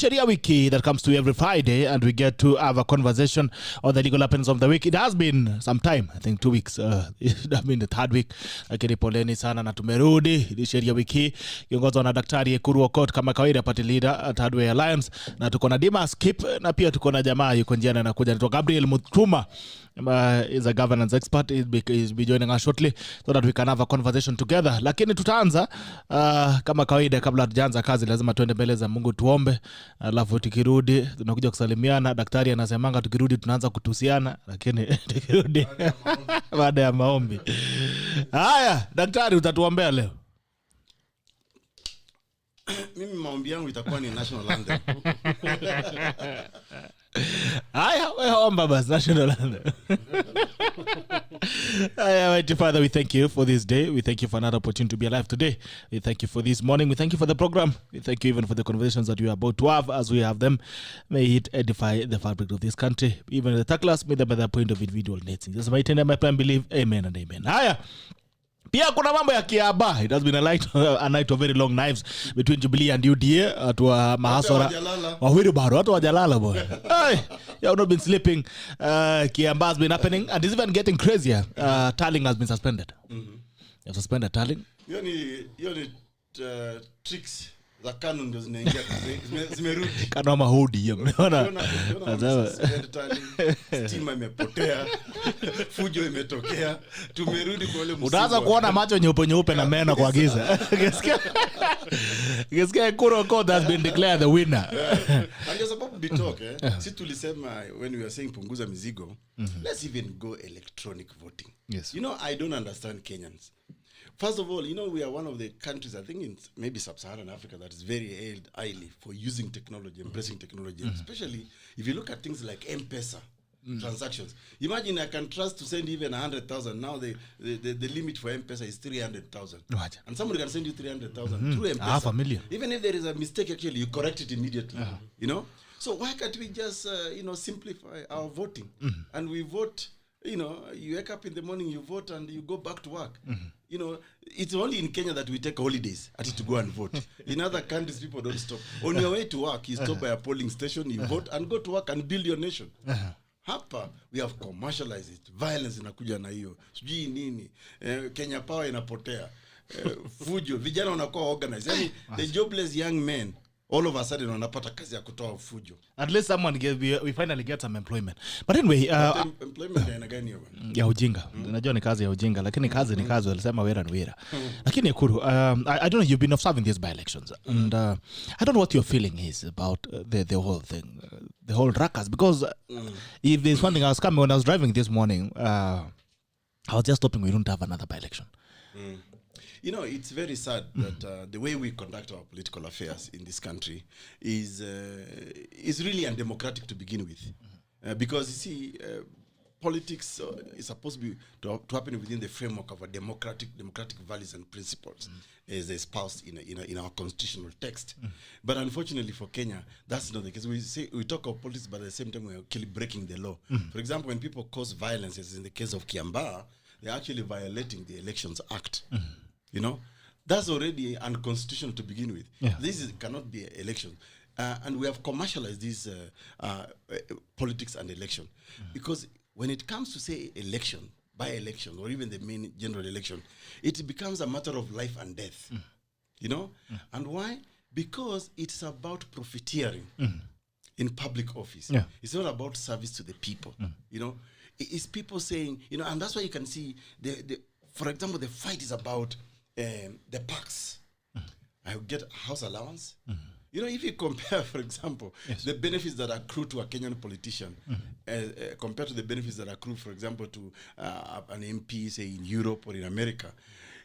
Sheria Wiki that comes to you every Friday, and we get to have a conversation on the legal happenings of the week. It has been some time, I think 2 weeks. It has been the third week. Lakini poleni sana na tumerudi. Ni Sheria Wiki kiongozwa na Daktari EKURU AUKOT kama kawaida, party leader Thirdway Alliance, na tuko na DEMAS na pia tuko na jamaa yuko njiani anakuja anaitwa GABRIEL MUTHUMA. Is a governance expert. He'll be joining us shortly so that we can have a conversation together. Lakini tutaanza kama kawaida, kabla tujaanza kazi lazima tuende mbele za Mungu tuombe, alafu tukirudi tunakuja kusalimiana. Daktari anasemanga tukirudi tunaanza kutusiana, lakini tukirudi baada ya maombi. Haya, daktari utatuombea leo. Mimi maombi yangu itakuwa ni national anthem. Aya, we omba bas national anthem. Mighty Father, we thank you for this day. We thank you for another opportunity to be alive today. We thank you for this morning. We thank you for the program. We thank you even for the conversations that we are about to have as we have them. May it edify the fabric of this country. Even the tacklers, may them by the point of individual needs. In Jesus' mighty name I pray and believe. Amen and amen. Aya. Pia kuna mambo ya kiaba. It has been a night of very long knives between Jubilee and UDA. Watu wa mahasora wawili bado, watu wajalala boy. Hey, you have not been sleeping. Kiamba has been happening, and it's even getting crazier. Tallying has been suspended. You have suspended tallying. Yoni tricks za kanuni ndio zinaingia zimerudi. Kana mahudi hiyo. Umeona? Stima imepotea. Fujo imetokea. Tumerudi kwa ile msiba. Unaanza kuona macho nyeupe na meno kwa giza. Gesikia EKURU AUKOT has been declared the winner. And you're supposed to be talk, si tulisema when we were saying punguza mizigo, let's even go electronic voting. Yes. You know, I don't understand Kenyans. First of all, you know, we are one of the countries, I think in maybe sub-Saharan Africa, that is very hailed highly for using technology, embracing technology. Especially if you look at things like M-Pesa transactions. Imagine I can trust to send even 100,000. Now the limit for M-Pesa is 300,000. And somebody can send you 300,000 through M-Pesa. Half a million. Even if there is a mistake, actually, you correct it immediately. You know? So why can't we just, simplify our voting? And we vote. You know, you wake up in the morning, you vote, and you go back to work. You know, it's only in Kenya that we take holidays to go and vote. In other countries, people don't stop. On your way to work, you stop by a polling station, you vote, and go to work and build your nation. Hapa, we have commercialized it. Violence inakuja na hiyo. Sijui nini. Kenya Power inapotea. Fujo. Vijana wanakuwa organized. Yani, the jobless young men, all of a sudden wanapata kazi ya kutoa fujo. At least we finally get some employment. But anyway, employment ya gani hiyo? Ya ujinga. Unajua ni kazi ya ujinga, lakini kazi ni kazi, walisema wera and wera. Lakini EKURU, I don't know, you've been observing these by-elections, and I don't know what your feeling is about the whole thing, the whole ruckus, because if there's one thing I was coming when I was driving this morning, I was just hoping we don't have another by-election. You know, it's very sad that the way we conduct our political affairs in this country is really undemocratic to begin with. Because, you see, politics is supposed to happen within the framework of a democratic values and principles as espoused in our constitutional text. But unfortunately for Kenya, that's not the case. We talk of politics, but at the same time we are actually breaking the law. For example, when people cause violence, as in the case of Kiambaa, they're actually violating the Elections Act. You know, that's already unconstitutional to begin with. This cannot be an election. And we have commercialized this politics and election. Because when it comes to, say, election, by-election, or even the main general election, it becomes a matter of life and death. You know? And why? Because it's about profiteering in public office. It's not about service to the people. You know? It's people saying, you know, and that's why you can see, for example, the fight is about the parks. I get house allowance. You know, if you compare, for example, the benefits that accrue to a Kenyan politician compared to the benefits that accrue, for example, to an MP, say, in Europe or in America,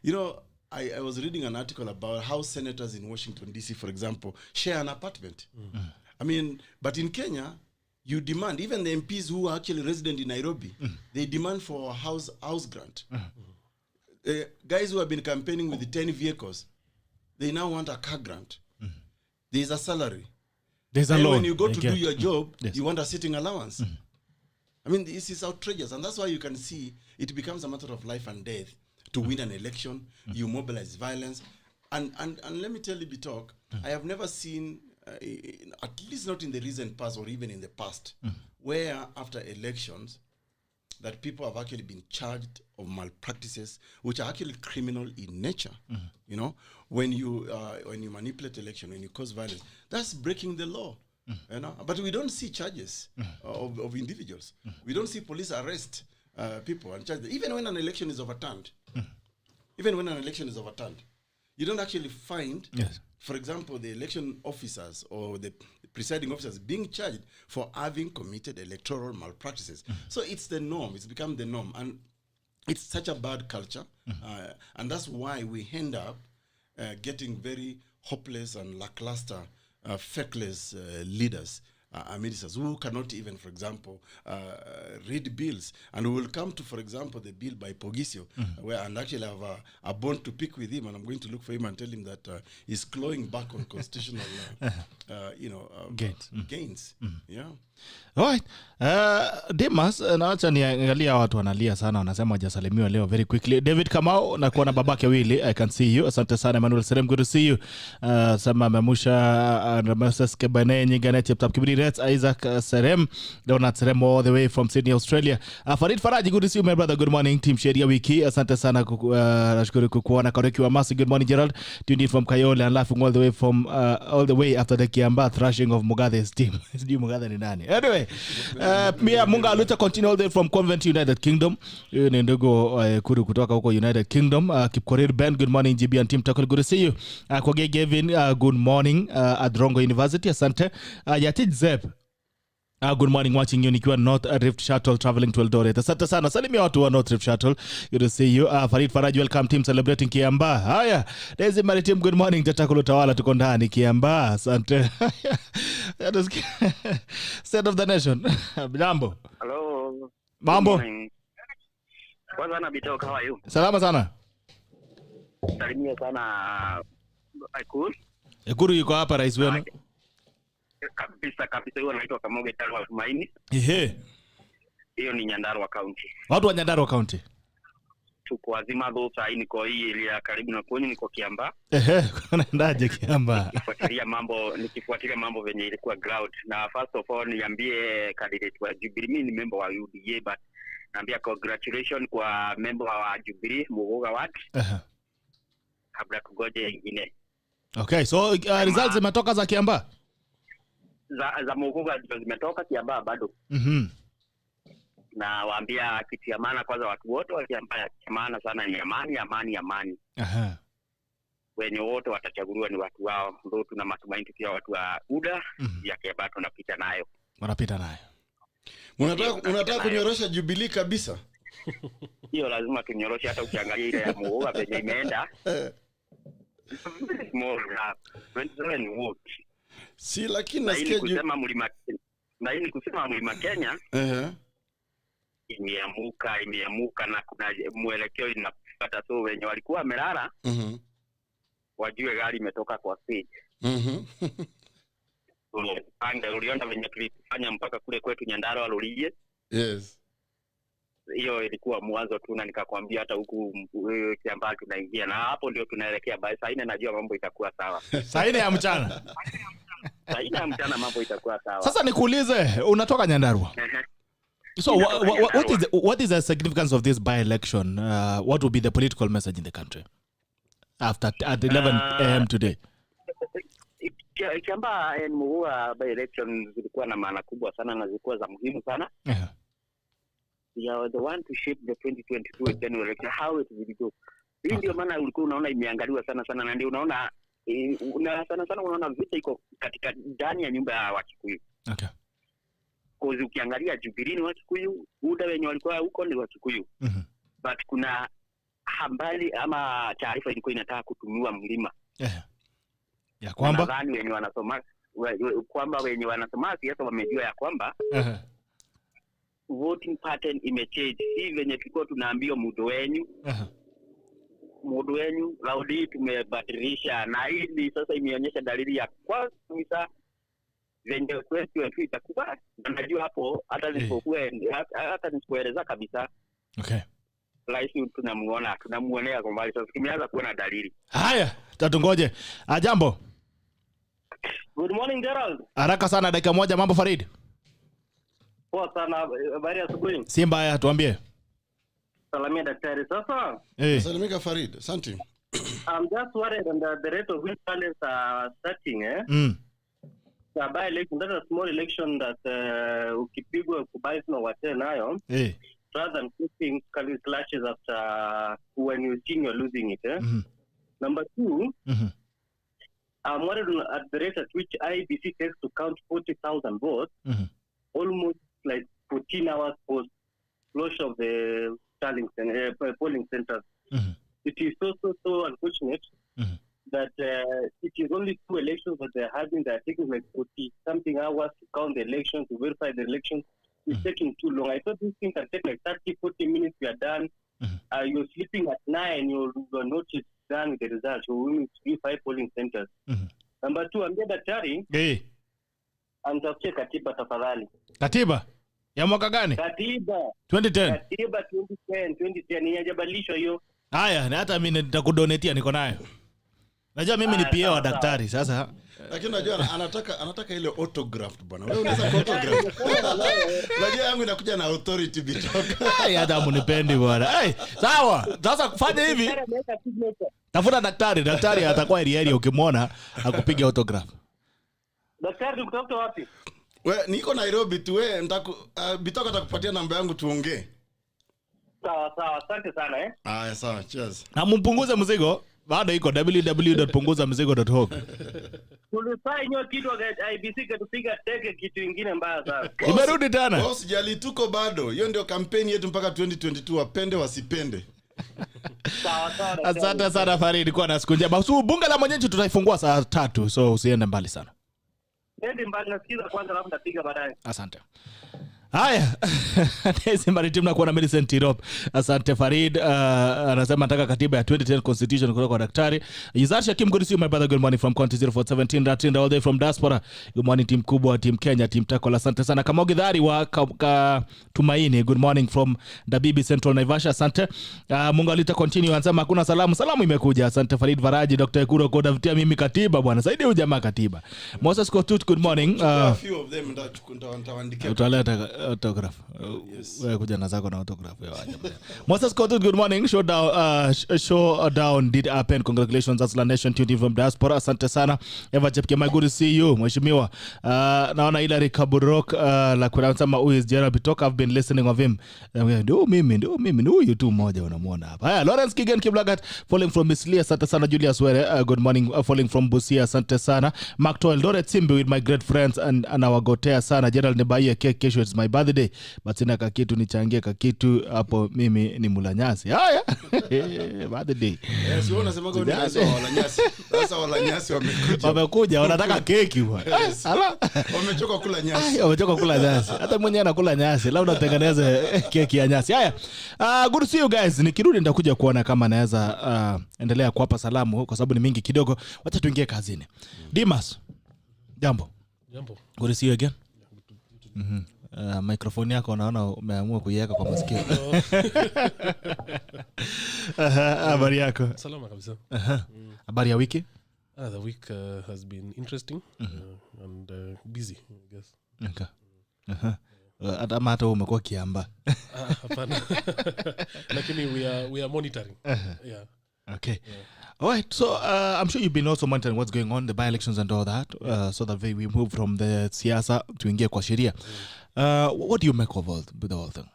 you know, I was reading an article about how senators in Washington, D.C., for example, share an apartment. I mean, but in Kenya, you demand, even the MPs who are actually resident in Nairobi, they demand for a house grant. Guys who have been campaigning with the 10 vehicles, they now want a car grant. There's a salary. There's a loan. When you go to do your job, you want a sitting allowance. I mean, this is outrageous. And that's why you can see it becomes a matter of life and death to win an election. You mobilize violence. And let me tell you, Bitok, I have never seen at least not in the recent past or even in the past, where after elections, that people have actually been charged of malpractices, which are actually criminal in nature. You know, when you manipulate election, when you cause violence, that's breaking the law. You know, but we don't see charges of individuals. We don't see police arrest people and charge them. Even when an election is overturned, you don't actually find, for example, the election officers or the presiding officers being charged for having committed electoral malpractices. So it's the norm. It's become the norm. And it's such a bad culture. And that's why we end up getting very hopeless and lackluster, feckless leaders, ministers who cannot even, for example, read bills. And we will come to, for example, the bill by Pogisio, where and actually have a bone to pick with him, and I'm going to look for him and tell him that he's clawing back on constitutional, gains. Yeah. All right. Demas, naacha niangalia watu wanalia sana, wanasema hajasalimiwa leo. Very quickly, David Kamau, na kuona babake Willy, I can see you. Asante sana Emmanuel Serem, good to see you. Sama Memusha, Rameses Kebane, Nyingane Cheptap Kibri, Isaac Serem, Donat Serem all the way from Sydney, Australia. Farid Faraji, good to see you my brother. Good morning team Sheria Wiki. Asante sana nashukuru kukuona. Koreki wa Masi, good morning Gerald. Tuned in from Kayole and laughing all the way after the Kiamba thrashing of Mugathe's team. Sijui Mugathe ni nani. Anyway, Mia Munga Lucha continue all the way from Convent United Kingdom. Ni ndugu Kuru kutoka huko United Kingdom. Kipkorir Ben, good morning GB and team Takul, good to see you. Koge Gavin, good morning at Rongo University. Asante. Yatid Zeb, good morning, watching you nikiwa North Rift Shuttle traveling to Eldoret. Asante sana. Salimia watu wa North Rift Shuttle. Good to see you. Farid Faraj, welcome team celebrating Kiamba. Haya. Daisy Maritim, good morning. Tatakulu Tawala tuko ndani Kiamba. Asante. State of the nation. Jambo. Hello. Mambo. Kwanza na Bito, how are you? Salama sana. Salimia sana Ikuru. Ikuru yuko hapa rais wenu. Kabisa huyo anaitwa Kamoge Talwa Tumaini. Hiyo ni Nyandarua County. Watu wa Nyandarua County. Tuko wazima dhosa hii niko hii ile karibu na kwenye niko Kiamba. Unaendaje Kiamba? Nikifuatilia mambo venye ilikuwa ground. Na first of all niambie candidate wa Jubilee, mimi ni member wa UDA, but naambia congratulations kwa member wa Jubilee Mugoga Ward. Kabla kugoje ingine. Okay, so results zimetoka za Kiamba? Za Mugoga zimetoka, Kiamba bado. Na waambia kitu ya maana kwanza watu wote wa Kiamba, ya maana sana ni amani. Wenye wote watachaguliwa ni watu wao. Ndio tuna matumaini pia watu wa UDA ya Kiamba tunapita nayo. Wanapita nayo. Unataka kunyorosha Jubilee kabisa? Hiyo lazima tunyoroshe, hata ukiangalia ile ya Mugoga penye imeenda. More vote. Si lakini nasikia kusema mlima Kenya imeamuka na kuna mwelekeo inapata, so wenye walikuwa wamelala wajue gari imetoka kwa speed. Uliona venye tulifanya mpaka kule kwetu Nyandarua Lulie. Yes. Hiyo ilikuwa mwanzo tu, na nikakwambia hata huku Kiamba tunaingia, na hapo ndio tunaelekea. Saa 4 najua mambo itakuwa sawa. Saa 4 ya mchana. Saa 4 ya mchana mambo itakuwa sawa. Sasa nikuulize, unatoka Nyandarua. So what is the significance of this by-election? What will be the political message in the country after at 11 a.m. today? Kiamba Mugoga by-election zilikuwa na maana kubwa sana na zilikuwa za muhimu sana. We are the one to shape the 2022 general election, how it will go. Hii ndio maana ulikuwa unaona imeangaliwa sana na ndio unaona sana unaona vita iko katika ndani ya nyumba ya Wakikuyu. Okay. Kwa ukiangalia Jubilee ni Wakikuyu, UDA wenye walikuwa huko ni Wakikuyu. But kuna habari ama taarifa ilikuwa inataka kutumiwa mlima. Ya kwamba nadhani wenye wanasoma siasa wamejua ya kwamba voting pattern imechange. Si venye tulikuwa tunaambiwa mudo wenyu laudi tumebadilisha, na hili sasa imeonyesha dalili ya kwa kabisa venye kwetu itakuwa. Najua hapo hata nisipoeleza kabisa. Okay. Laisi tunamuonea kwa mbali, sasa kimeanza kuona dalili. Haya, tatungoje. Jambo. Good morning, Gerald. Haraka sana dakika moja, mambo Farid? Poa sana, habari asubuhi. Si mbaya, tuambie. Salamia daktari. Sasa, Salamika Farid, asante. I'm just worried on the rate of which violence are starting, The by-election, that's a small election that ukipigwa kubai na wate nayo. Rather than keeping clashes after when you think you're losing it. Number two, I'm worried at the rate at which IEBC takes to count 40,000 votes, almost like 14 hours post closure of the polling centers. It is so unfortunate that it is only 2 elections that they're having. They're taking like 40-something hours to count the elections, to verify the elections. It's taking too long. I thought this thing can take like 30-40 minutes. We are done. You're sleeping at 9. You're not done with the results. You're winning 3-5 polling centers. Number 2, I'm daktari. Amtafutie katiba tafadhali. Katiba? Ya mwaka gani? Katiba. 2010. Katiba 2010 ni hajabalishwa hiyo. Haya, na hata mimi nitakudonetia niko nayo. Najua mimi ni PA wa daktari sasa. Lakini najua anataka ile autograph bwana. Wewe unaweza autograph. Najua yangu inakuja na authority bitoka. Hata mnipendi bwana. Sawa. Sasa fanya hivi. Tafuta daktari atakuwa area ukimwona akupiga autograph. Daktari ukitafuta wapi? Wewe niko Nairobi tu, wewe bitoka atakupatia namba yangu tuongee. Sawa, asante sana Haya sawa, cheers. Na mpunguze mzigo. Bado iko www.punguzamzigo.org. Tulifanya hiyo kitu IEBC katupiga teke kitu kingine mbaya sana. Imerudi tena. Wao sijali tuko bado. Hiyo ndio kampeni yetu mpaka 2022, wapende wasipende. Sawa. Asante sana Farid, kwa na siku njema. Basi bunge la mwenyeji tutaifungua saa 3, so usiende mbali sana. Ndio mbali, nasikiza kwanza alafu napiga baadaye. Asante. Haya, nesi maritim na kuwa na Millicent Tirop. Asante Farid. Anasema nataka katiba ya 2010 constitution kutoka kwa daktari. Yizar Shakim, good to see you my brother. Good morning from County 0417 Ratinda, all day from diaspora. Good morning team kubwa, team Kenya, team Takola. Asante sana. Kamogi Dhari wa Tumaini, good morning from Dabibi Central Naivasha. Asante. Mungu alita continue, anasema hakuna salamu imekuja. Asante Farid Varaji, Dr. EKURU kwa dafutia mimi katiba bwana. Saidi huyu jamaa katiba. Moses Kotut, good morning. A few of them nitawaandikia. Utaleta autograph. Wewe kuja na zako na autograph wewe aje. Moses Kotu, good morning. Showdown did happen. Congratulations Aslan Nation tuned in from diaspora. Asante sana. Eva Chepke, my good to see you. Mheshimiwa. Naona Hilary Kaburok la kusema who is Gerald Bitoka, I've been listening of him. Ndio mimi huyu tu mmoja unamuona hapa. Haya, Lawrence Kigen Kiblagat following from Mislia. Asante sana Julius Were. Good morning following from Busia. Asante sana. Mark Toil Doret Simbi with my great friends and anawagotea sana. Gerald Nebaia kesho it's my birthday, but sina kakitu nichangie kakitu hapo, mimi ni mulanyasi. Haya. Birthday. Yes, wewe unasema kwa nini walanyasi? Sasa walanyasi wamekuja wanataka keki bwana. Ala. Wamechoka kula nyasi. Wamechoka kula nyasi. Hata mwenyewe anakula nyasi. Labda utengeneze keki ya nyasi. Haya. Good to see you guys. Nikirudi nitakuja kuona kama naweza endelea kuwapa salamu kwa sababu ni mingi kidogo. Wacha tuingie kazini. DEMAS. Jambo. Good to see you again. Microphone yako naona umeamua kuiweka kwa masikio. Habari yako? Salama kabisa. Habari ya wiki? The week has been interesting and busy, I guess. Okay. Hata umekuwa kiamba. Hapana. Lakini we are monitoring. Yeah. Okay. All right. So I'm sure you've been also monitoring what's going on, the by-elections and all that, so that we move from the siasa to ingia kwa sheria. What do you make of the whole thing?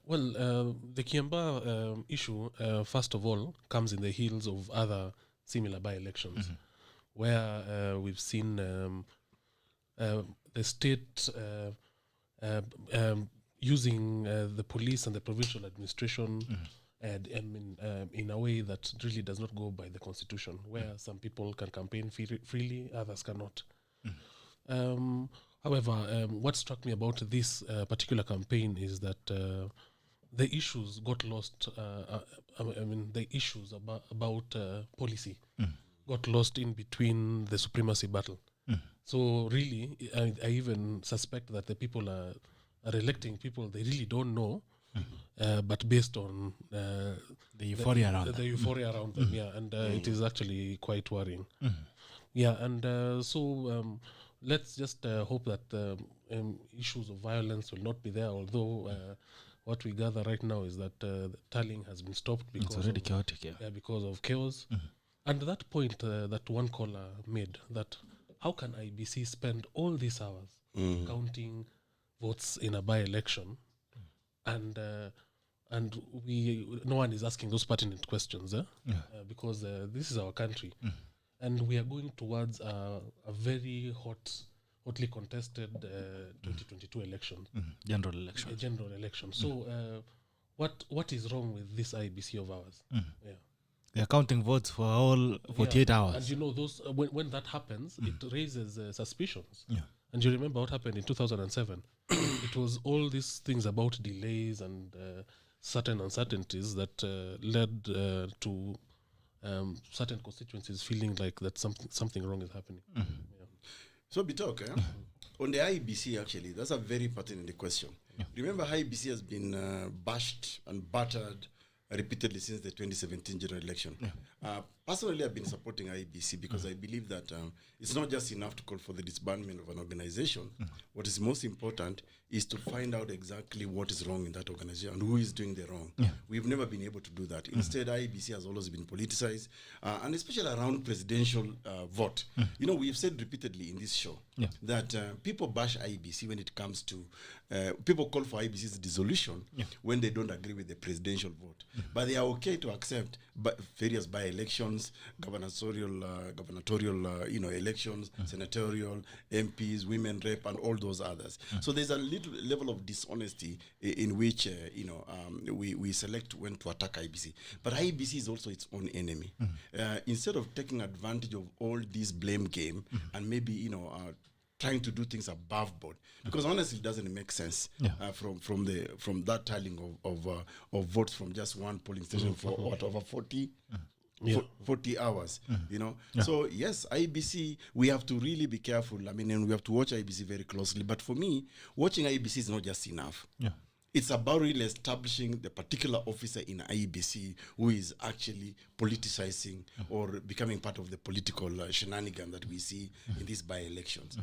Well, the Kiamba issue, first of all, comes in the heels of other similar by-elections, where we've seen the state using the police and the provincial administration in a way that really does not go by the constitution, where some people can campaign freely, others cannot. However, what struck me about this particular campaign is that the issues got lost. The issues about policy got lost in between the supremacy battle. So really, I even suspect that the people are electing people they really don't know, but based on the euphoria around the euphoria around them. Yeah, and it is actually quite worrying. Yeah, and let's just hope that issues of violence will not be there, although what we gather right now is that the tallying has been stopped because It's already chaotic, because of chaos. And that point that one caller made, that how can IEBC spend all these hours counting votes in a by-election, and no one is asking those pertinent questions, because this is our country, and we are going towards a very hotly contested 2022 election, general election. A general election. So, what is wrong with this IEBC of ours? Yeah. They're counting votes for all 48 hours. And you know, those when that happens, it raises suspicions. Yeah. And you remember what happened in 2007? It was all these things about delays and certain uncertainties that led to certain constituencies feeling like that something wrong is happening. Yeah. So, Bitok, on the IEBC, actually, that's a very pertinent question. Remember, IEBC has been bashed and battered repeatedly since the 2017 general election. Personally, I've been supporting IEBC because I believe that it's not just enough to call for the disbandment of an organization. What is most important is to find out exactly what is wrong in that organization and who is doing the wrong. We've never been able to do that. Instead, IEBC has always been politicized, and especially around presidential vote. You know, we've said repeatedly in this show that people bash IEBC when it comes to, people call for IEBC's dissolution when they don't agree with the presidential vote. But they are okay to accept various by-elections, gubernatorial, elections, senatorial, MPs, women rep, and all those others. So there's a little level of dishonesty in which, we select when to attack IEBC. But IEBC is also its own enemy. Instead of taking advantage of all this blame game and maybe, trying to do things above board, because honestly, it doesn't make sense from that tallying of votes from just one polling station for over 40 hours. So yes, IEBC, we have to really be careful. I mean, and we have to watch IEBC very closely. But for me, watching IEBC is not just enough. It's about really establishing the particular officer in IEBC who is actually politicizing or becoming part of the political shenanigan that we see in these by-elections.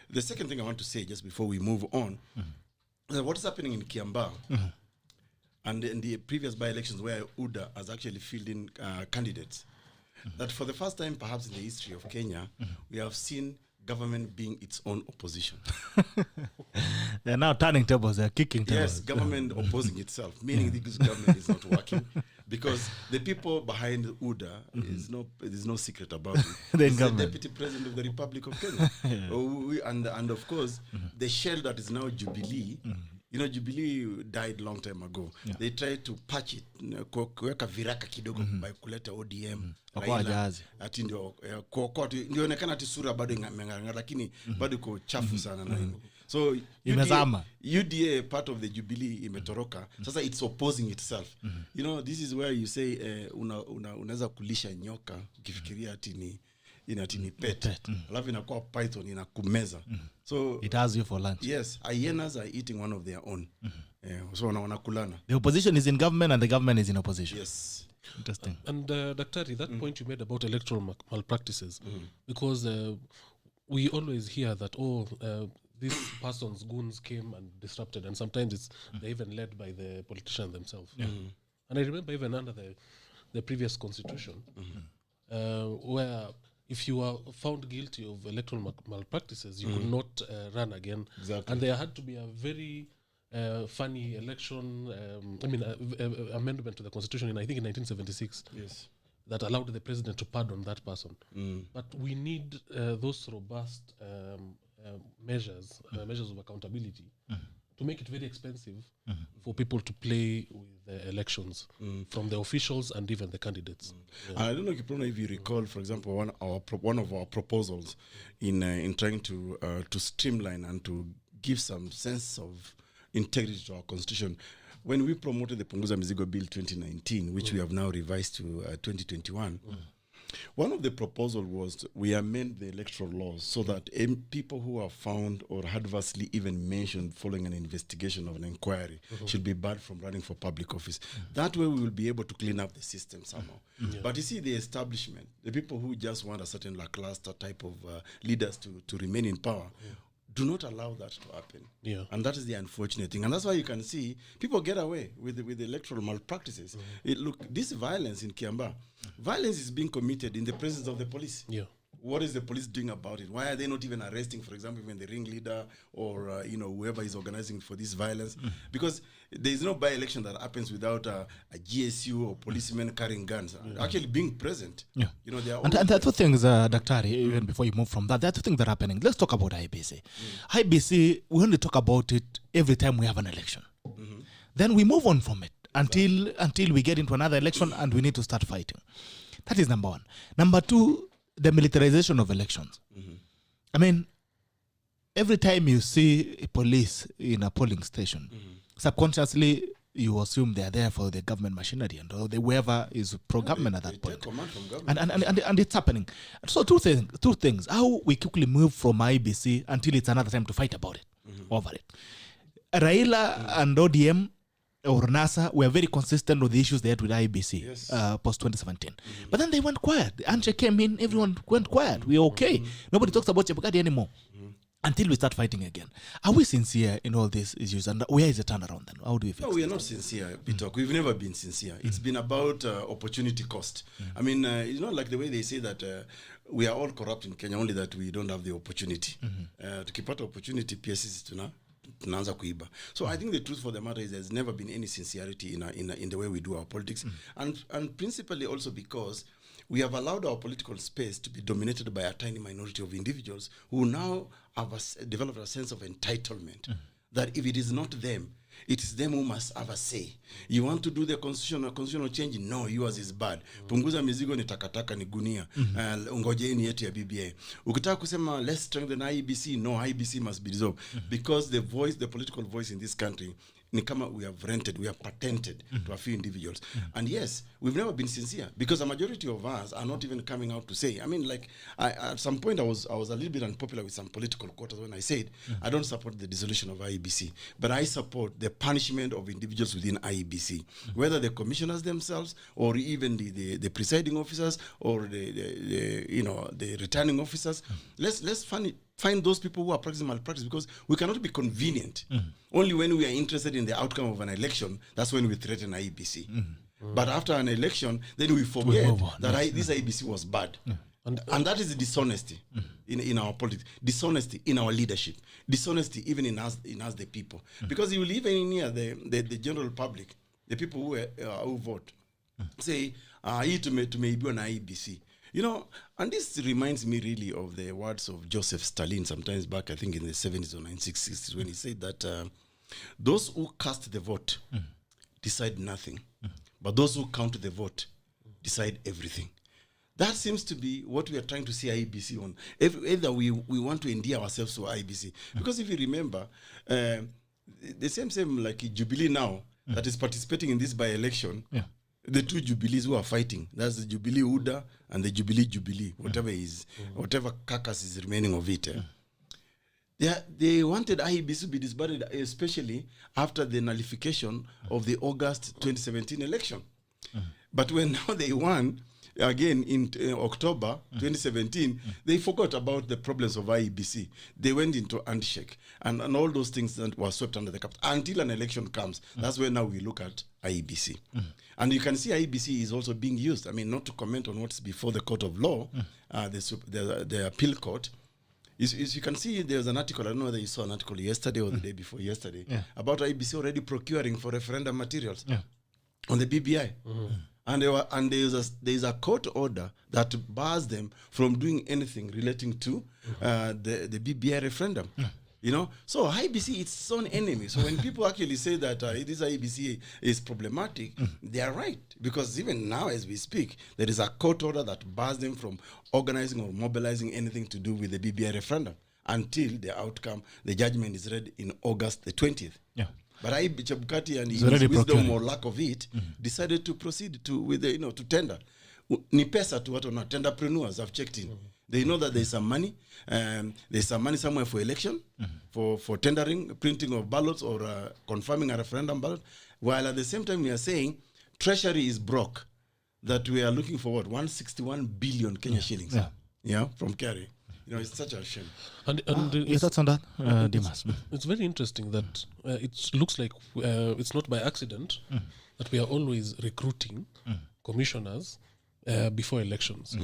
The second thing I want to say just before we move on, is what is happening in Kiambaa and in the previous by-elections where UDA has actually filled in candidates, that for the first time perhaps in the history of Kenya, we have seen government being its own opposition. They're now turning tables, they're kicking tables. Yes, government opposing itself, meaning this government is not working because the people behind UDA there's no secret about it. It's the Deputy President of the Republic of Kenya. And of course, the shell that is now Jubilee, Jubilee died long time ago. They tried to patch it, kuweka viraka kidogo by kuleta ODM. Ati ndio AUKOT ndio onekana ati sura bado ingangana, lakini bado iko chafu sana na hino. So UDA part of the Jubilee imetoroka. Sasa it's opposing itself. This is where you say unaweza kulisha nyoka ukifikiria ati ni pet. Alafu inakuwa python inakumeza. So it has you for lunch. Yes, hyenas are eating one of their own. So wanakulana. The opposition is in government and the government is in opposition. Yes. Interesting. And Daktari, that point you made about electoral malpractices, because we always hear that this person's goons came and disrupted, and sometimes they're even led by the politicians themselves. And I remember even under the previous constitution, where if you were found guilty of electoral malpractices, you could not run again. Exactly. And there had to be a very funny election, amendment to the constitution I think in 1976. Yes. That allowed the president to pardon that person. But we need those robust measures of accountability to make it very expensive for people to play with the elections from the officials and even the candidates. I don't know, KIPRONO, if you recall, for example, one of our proposals in trying to streamline and to give some sense of integrity to our constitution. When we promoted the Punguza Mizigo Bill 2019, which we have now revised to 2021, One of the proposals was we amend the electoral laws so that people who are found or adversely even mentioned following an investigation of an inquiry should be barred from running for public office. That way we will be able to clean up the system somehow. But you see, the establishment, the people who just want a certain lackluster type of leaders to remain in power, do not allow that to happen. And that is the unfortunate thing. And that's why you can see people get away with the electoral malpractices. Look, this violence in Kiambaa, violence is being committed in the presence of the police. What is the police doing about it? Why are they not even arresting, for example, even the ringleader or whoever is organizing for this violence? Because there is no by-election that happens without a GSU or policemen carrying guns actually being present. They are and there are two things, Daktari, even before you move from that, there are two things that are happening. Let's talk about IEBC. IEBC, we only talk about it every time we have an election. Then we move on from it until we get into another election and we need to start fighting. That is number one. Number two, the militarization of elections. I mean, every time you see police in a polling station, subconsciously you assume they are there for the government machinery and whoever is pro-government at that point. And it's happening. So two things. How we quickly move from IEBC until it's another time to fight about it, over it. Raila and ODM or NASA were very consistent with the issues they had with IEBC post-2017. But then they went quiet. The handshake came in, everyone went quiet. We're okay. Nobody talks about Chebukati anymore until we start fighting again. Are we sincere in all these issues? And where is the turnaround then? How do we fix it? No, we are not sincere, Bitok. We've never been sincere. It's been about opportunity cost. I mean, like the way they say that we are all corrupt in Kenya, only that we don't have the opportunity. To keep out opportunity, PSC to now. So I think the truth for the matter is there's never been any sincerity in the way we do our politics, and principally also because we have allowed our political space to be dominated by a tiny minority of individuals who now have developed a sense of entitlement that if it is not them, it is them who must have a say. You want to do the constitutional change? No, yours is bad. Punguza mizigo ni takataka ni gunia. Ungojeni yetu ya BBA. Ukitaka kusema let's strengthen IEBC, no, IEBC must be dissolved. Because the political voice in this country, we have patented to a few individuals. And yes, we've never been sincere because a majority of us are not even coming out to say. I mean, at some point I was a little bit unpopular with some political quarters when I said I don't support the dissolution of IEBC, but I support the punishment of individuals within IEBC, whether the commissioners themselves or even the presiding officers or the returning officers. Let's find those people who are practicing malpractice, because we cannot be convenient. Only when we are interested in the outcome of an election, that's when we threaten IEBC. But after an election, then we forget that this IEBC was bad. And that is dishonesty in our politics, dishonesty in our leadership, dishonesty even in us the people. Because you will even hear the general public, the people who vote, say, hii tumeibiwa na IEBC. And this reminds me really of the words of Joseph Stalin sometimes back, I think in the 70s or 1960s, when he said that those who cast the vote decide nothing, but those who count the vote decide everything. That seems to be what we are trying to see IEBC on. Either we want to endear ourselves to IEBC. Because if you remember, the same like Jubilee now that is participating in this by-election, the two Jubilees who are fighting, that's the Jubilee UDA and the Jubilee, whatever carcass is remaining of it. They wanted IEBC to be disbanded, especially after the nullification of the August 2017 election. But when now they won, again in October 2017, they forgot about the problems of IEBC. They went into handshake and all those things that were swept under the carpet until an election comes. That's where now we look at IEBC. And you can see IEBC is also being used. I mean, not to comment on what's before the court of law, the appeal court. Is you can see there's an article, I don't know whether you saw an article yesterday or the day before yesterday, about IEBC already procuring for referendum materials on the BBI. And there's a court order that bars them from doing anything relating to the BBI referendum. So IEBC is its own enemy. So when people actually say that this IEBC is problematic, they are right, because even now as we speak, there is a court order that bars them from organizing or mobilizing anything to do with the BBI referendum until the outcome, the judgment is read in August the 20th. But Chebukati and his wisdom or lack of it decided to proceed to tender. ni pesa tu, watu na tenderpreneurs have checked in. They know that there's some money. There's some money somewhere for election, for tendering, printing of ballots, or confirming a referendum ballot. While at the same time we are saying Treasury is broke, that we are looking for what, 161 billion Kenya shillings. From Kerry. It's such a shame. And your thoughts on that, Demas? It's very interesting that it looks like it's not by accident that we are always recruiting commissioners before elections.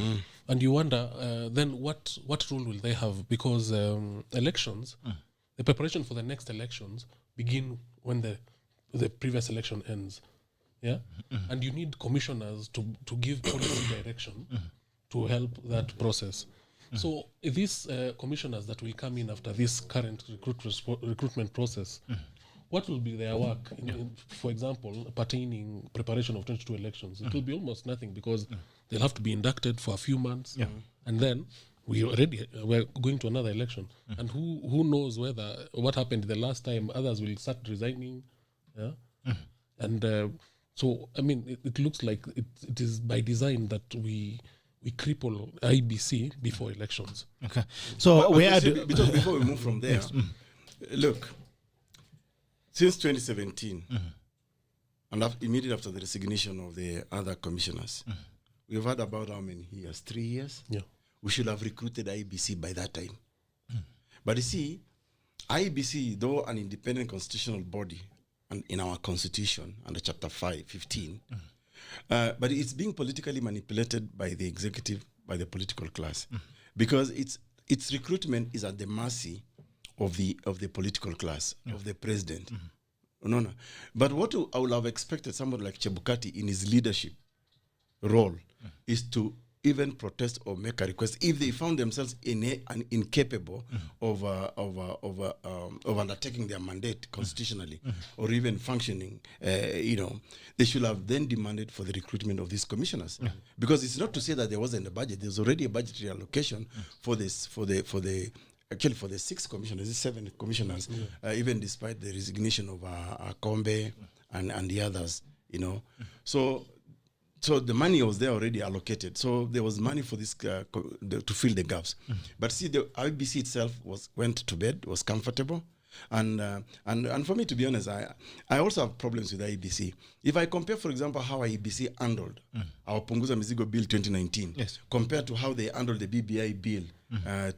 And you wonder then what role will they have, because elections, the preparation for the next elections begin when the previous election ends. And you need commissioners to give policy direction to help that process. So these commissioners that will come in after this current recruitment process, what will be their work? For example, pertaining preparation of 22 elections, it will be almost nothing, because they'll have to be inducted for a few months, and then we're going to another election. And who knows what happened the last time? Others will start resigning, and so I mean, it looks like it is by design that we cripple IEBC before elections. Okay, so before we move from there, look, since 2017, and immediately after the resignation of the other commissioners, we've had about how many years? 3 years? Yeah. We should have recruited IEBC by that time. But you see, IEBC, though an independent constitutional body, and in our constitution, under Chapter 15, but it's being politically manipulated by the executive, by the political class, because its recruitment is at the mercy of the political class, of the president. No. But what I would have expected somebody like Chebukati in his leadership role is to even protest or make a request if they found themselves incapable of undertaking their mandate constitutionally or even functioning. They should have then demanded for the recruitment of these commissioners, because it's not to say that there wasn't a budget. There's already a budgetary allocation for this for the 6 commissioners, 7 commissioners, even despite the resignation of Kombe and the others. So the money was there already allocated. So there was money for this to fill the gaps. But see, the IEBC itself went to bed, was comfortable. And for me, to be honest, I also have problems with IEBC. If I compare, for example, how IEBC handled our Punguza Mizigo Bill 2019 compared to how they handled the BBI Bill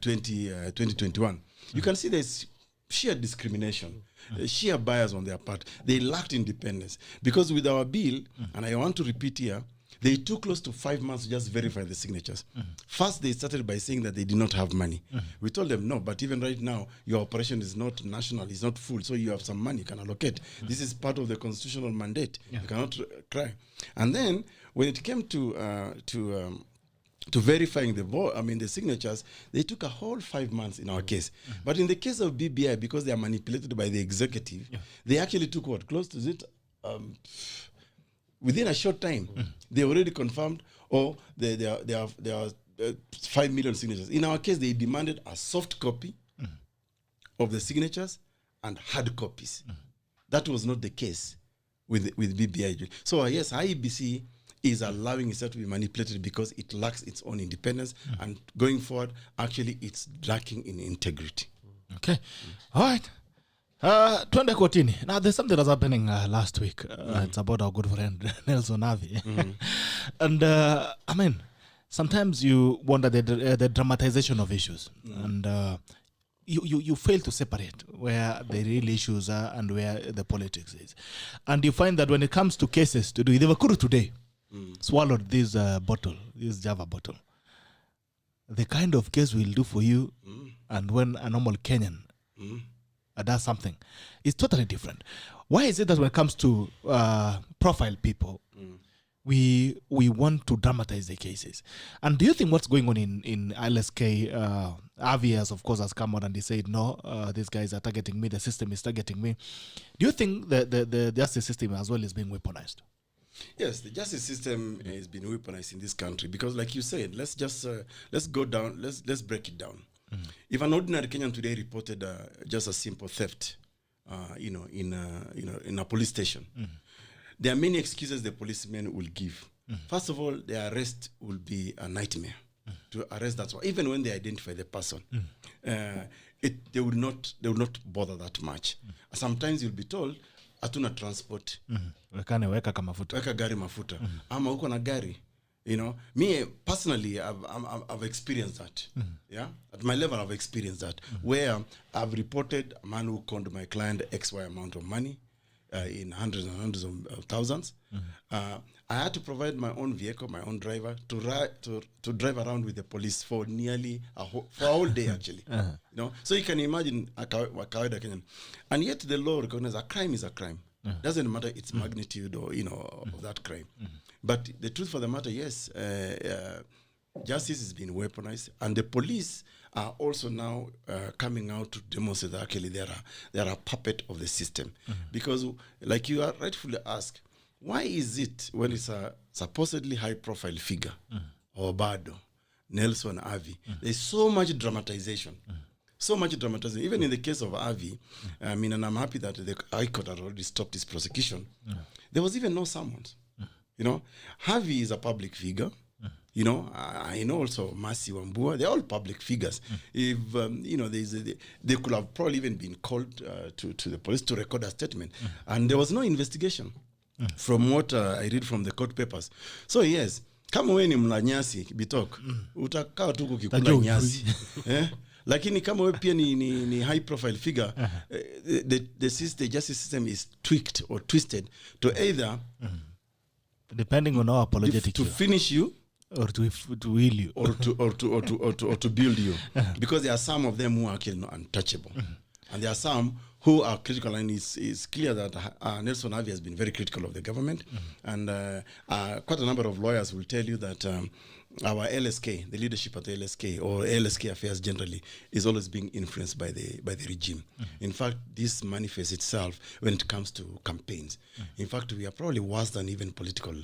2021, you can see there's sheer discrimination, sheer bias on their part. They lacked independence. Because with our bill, and I want to repeat here, they took close to 5 months to just verify the signatures. First, they started by saying that they did not have money. We told them, no, but even right now, your operation is not national, it's not full, so you have some money, you can allocate. This is part of the constitutional mandate. You cannot cry. And then, when it came to verifying the signatures, they took a whole 5 months in our case. But in the case of BBI, because they are manipulated by the executive, they actually took close to it? Within a short time, they already confirmed, there are 5 million signatures. In our case, they demanded a soft copy of the signatures and hard copies. That was not the case with BBI. So yes, IEBC is allowing itself to be manipulated because it lacks its own independence, and going forward, actually, it's lacking in integrity. Okay, all right. Twende kotini. Now, there's something that's happening last week. It's about our good friend Nelson Avi. And I mean, sometimes you wonder the dramatization of issues, and you fail to separate where the real issues are and where the politics is. And you find that when it comes to cases to do, the EKURU today swallowed this Java bottle. The kind of case we'll do for you, and when a normal Kenyan does something, it's totally different. Why is it that when it comes to profile people, we want to dramatize the cases? And do you think what's going on in LSK, Avias, of course, has come out and they said, no, these guys are targeting me, the system is targeting me. Do you think the justice system as well is being weaponized? Yes, the justice system has been weaponized in this country because, like you said, let's go down, let's break it down. If an ordinary Kenyan today reported just a simple theft, in a police station, there are many excuses the policemen will give First of all, the arrest will be a nightmare to arrest that one. Even when they identify the person, they will not bother that much. Sometimes you'll be told, hatuna transport. Weka kama mafuta. Weka gari mafuta. Ama uko na gari. You know, me personally, I've experienced that. Yeah, at my level, I've experienced that where I've reported a man who conned my client XY amount of money in hundreds and hundreds of thousands. I had to provide my own vehicle, my own driver, to drive around with the police for nearly a whole day, actually. You know, so you can imagine a kawaida Kenyan, and yet the law recognizes a crime is a crime. Doesn't matter its magnitude or of that crime. But the truth for the matter, yes, justice is being weaponized, and the police are also now coming out to demonstrate that actually they are a puppet of the system. Because, like you are rightfully asked, why is it when it's a supposedly high-profile figure, or Bado, Nelson Avi, there's so much dramatization. So much dramatization. Even in the case of Avi, I mean, and I'm happy that the IEBC had already stopped his prosecution. There was even no summons. You know, Avi is a public figure. You know, I know also Mercy Wambua. They're all public figures. If they could have probably even been called to the police to record a statement, and there was no investigation. From what I read from the court papers. So yes, kama wewe ni mla nyasi bitok, utakaa tu kukikula nyasi. Lakini kama wewe pia ni high profile figure, the justice system is tweaked or twisted to either depending on our apologetic to finish you or to heal you or to build you. Because there are some of them who are actually not untouchable. And there are some who are critical, and it's clear that Nelson Avi has been very critical of the government. And quite a number of lawyers will tell you that our LSK, the leadership at the LSK, or LSK affairs generally, is always being influenced by the regime. In fact, this manifests itself when it comes to campaigns. In fact, we are probably worse than even political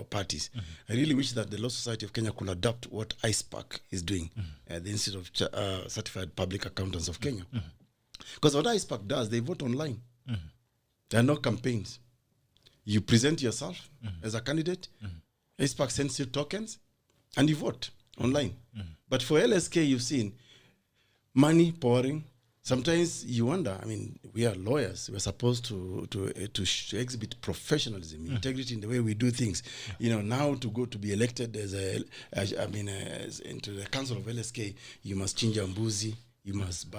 parties. I really wish that the Law Society of Kenya could adopt what ISPAC is doing, the Institute of Certified Public Accountants of Kenya. Because what ISPAC does, they vote online. There are no campaigns. You present yourself as a candidate, ISPAC sends you tokens, and you vote online. But for LSK, you've seen money pouring. Sometimes you wonder, I mean, we are lawyers. We're supposed to exhibit professionalism, integrity in the way we do things. You know, now to go to be elected as into the council of LSK, you must change your mbuzi, you must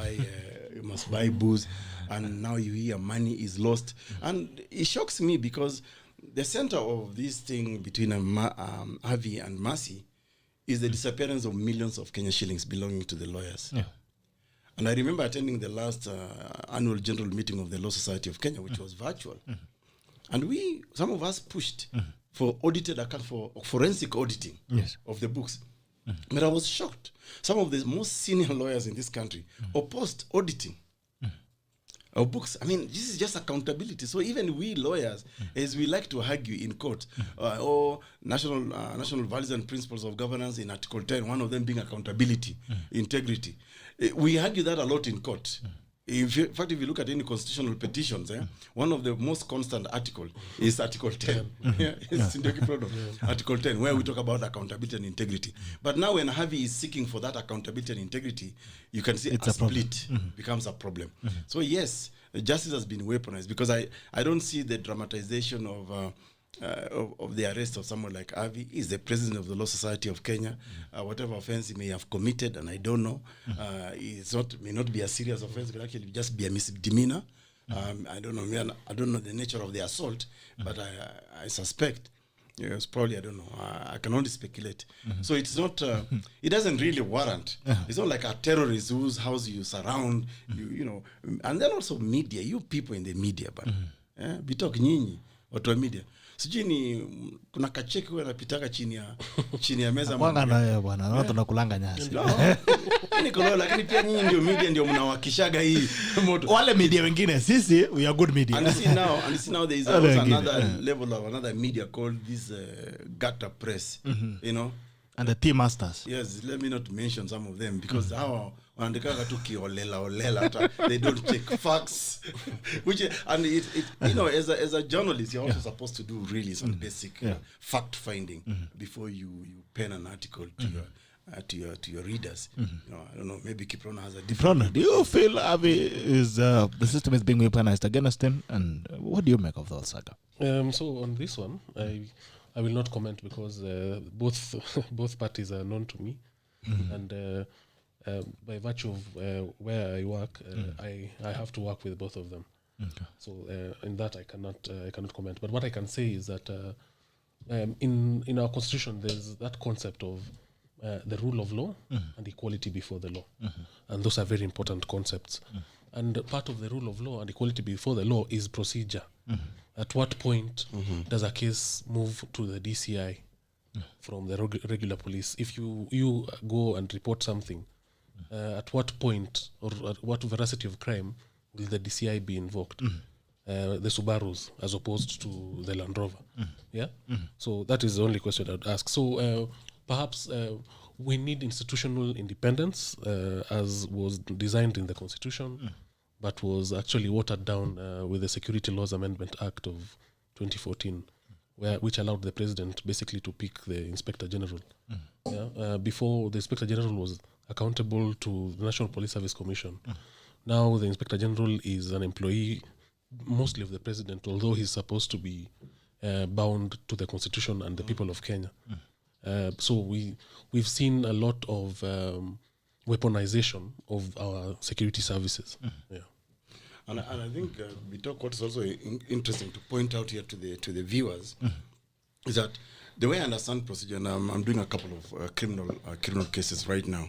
buy booze, and now you hear money is lost. And it shocks me because the center of this thing between Avi and Mercy is the disappearance of millions of Kenya shillings belonging to the lawyers. And I remember attending the last annual general meeting of the Law Society of Kenya, which was virtual. And some of us pushed for audited account, for forensic auditing of the books. But I was shocked. Some of the most senior lawyers in this country opposed auditing of books. I mean, this is just accountability. So even we lawyers, as we like to argue in court, or national values and principles of governance in Article 10, one of them being accountability, integrity. We argue that a lot in court. In fact, if you look at any constitutional petitions, one of the most constant article is Article 10. It's in the KIPRONO, Article 10, where we talk about accountability and integrity. But now when Harvey is seeking for that accountability and integrity, you can see a split becomes a problem. So yes, justice has been weaponized, because I don't see the dramatization of the arrest of someone like Avi. Is the president of the Law Society of Kenya. Whatever offense he may have committed, and I don't know, may not be a serious offense, but actually just be a misdemeanor. I don't know. I don't know the nature of the assault, but I suspect. It's probably, I don't know. I can only speculate. So it's not. It doesn't really warrant. It's not like a terrorist whose house you surround. You know, and then also media. You people in the media, but bitok nyinyi watu wa media. Sijui ni kuna kacheki wewe unapitaka chini ya meza mwanga nayo bwana, na tunakulanga nyasi. Ni koleo, lakini pia nyinyi ndio media ndio mnawakishaga hii moto. Wale media wengine sisi we are good media. And see now there is another level of another media called this gutter press, you know. And the tea masters. Yes, let me not mention some of them, because wanaandikaga tu kiolela hata they don't check facts which and it you know as a journalist you're also supposed to do really some basic fact finding before you pen an article to your readers. You know, I don't know, maybe KIPRONO has a different. Do you feel is the system is being weaponized against him, and what do you make of the saga? So on this one, I will not comment because both parties are known to me, and by virtue of where I work, I have to work with both of them. Okay. So in that I cannot comment. But what I can say is that in our constitution there's that concept of the rule of law and equality before the law, and those are very important concepts. And part of the rule of law and equality before the law is procedure. At what point does a case move to the DCI from the regular police? If you go and report something, at what point or at what veracity of crime will the DCI be invoked? The Subarus as opposed to the Land Rover. Yeah. So that is the only question I'd ask. So perhaps we need institutional independence as was designed in the Constitution, but was actually watered down with the Security Laws Amendment Act of 2014, which allowed the president basically to pick the Inspector General. Before, the Inspector General was accountable to the National Police Service Commission. Now the Inspector General is an employee mostly of the president, although he's supposed to be bound to the Constitution and the people of Kenya. So we've seen a lot of weaponization of our security services. And I think what is also interesting to point out here to the viewers is that the way I understand procedure, and I'm doing a couple of criminal cases right now.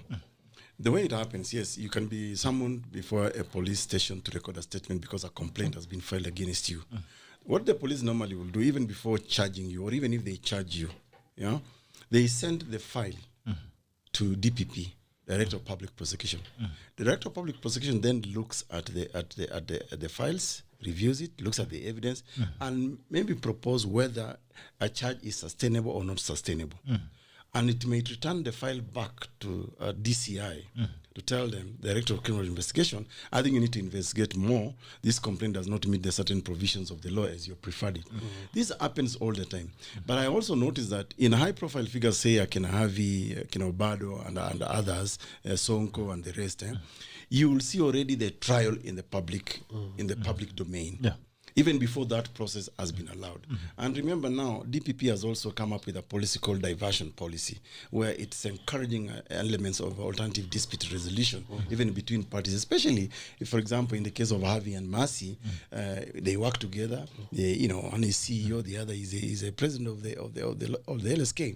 The way it happens, yes, you can be summoned before a police station to record a statement because a complaint has been filed against you. What the police normally will do, even before charging you, or even if they charge you, they send the file to DPP, Director of Public Prosecution. The Director of Public Prosecution then looks at the files, reviews it, looks at the evidence, and maybe propose whether a charge is sustainable or not sustainable. And it may return the file back to DCI to tell them, Director of Criminal Investigation, I think you need to investigate more. This complaint does not meet the certain provisions of the law as you preferred it. This happens all the time. But I also noticed that in high-profile figures, say Akina Havi, Akina Obado, and others, Sonko and the rest, you will see already the trial in the public domain. Even before that process has been allowed. And remember now, DPP has also come up with a policy called diversion policy, where it's encouraging elements of alternative dispute resolution, even between parties, especially if, for example, in the case of Harvey and Mercy, they work together. One is CEO, the other is a president of the LSK.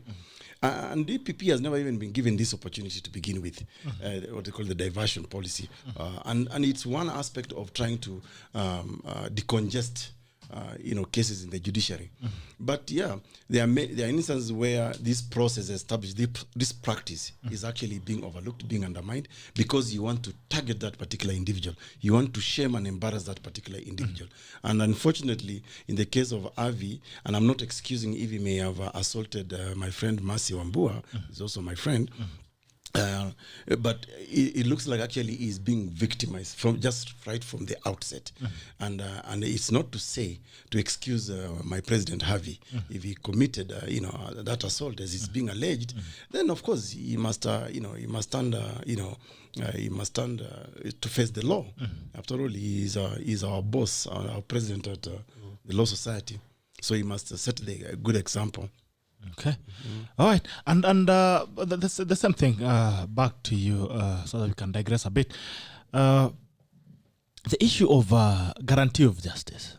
And DPP has never even been given this opportunity to begin with, what they call the diversion policy. And it's one aspect of trying to decongest cases in the judiciary. But there are instances where this process established, this practice is actually being overlooked, being undermined, because you want to target that particular individual. You want to shame and embarrass that particular individual. And unfortunately, in the case of Avi, and I'm not excusing if he may have assaulted my friend Mercy Wambua, he's also my friend, but it looks like actually he's being victimized from right from the outset, and it's not to excuse my president Harvey if he committed that assault as it's being alleged. Then of course he must stand to face the law. After all, he's our boss, our president at the Law Society, so he must set the good example. Okay. All right. And the same thing, back to you, so that we can digress a bit. The issue of guarantee of justice.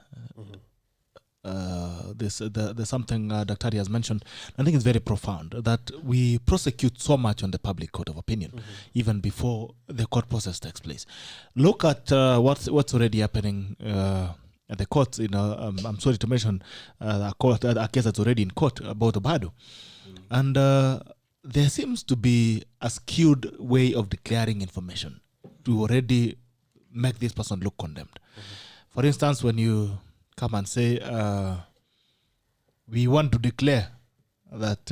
There's something Dr. has mentioned. I think it's very profound that we prosecute so much on the public court of opinion, even before the court process takes place. Look at what's already happening at the courts. I'm sorry to mention a case that's already in court about Obado. And there seems to be a skewed way of declaring information to already make this person look condemned. For instance, when you come and say, we want to declare that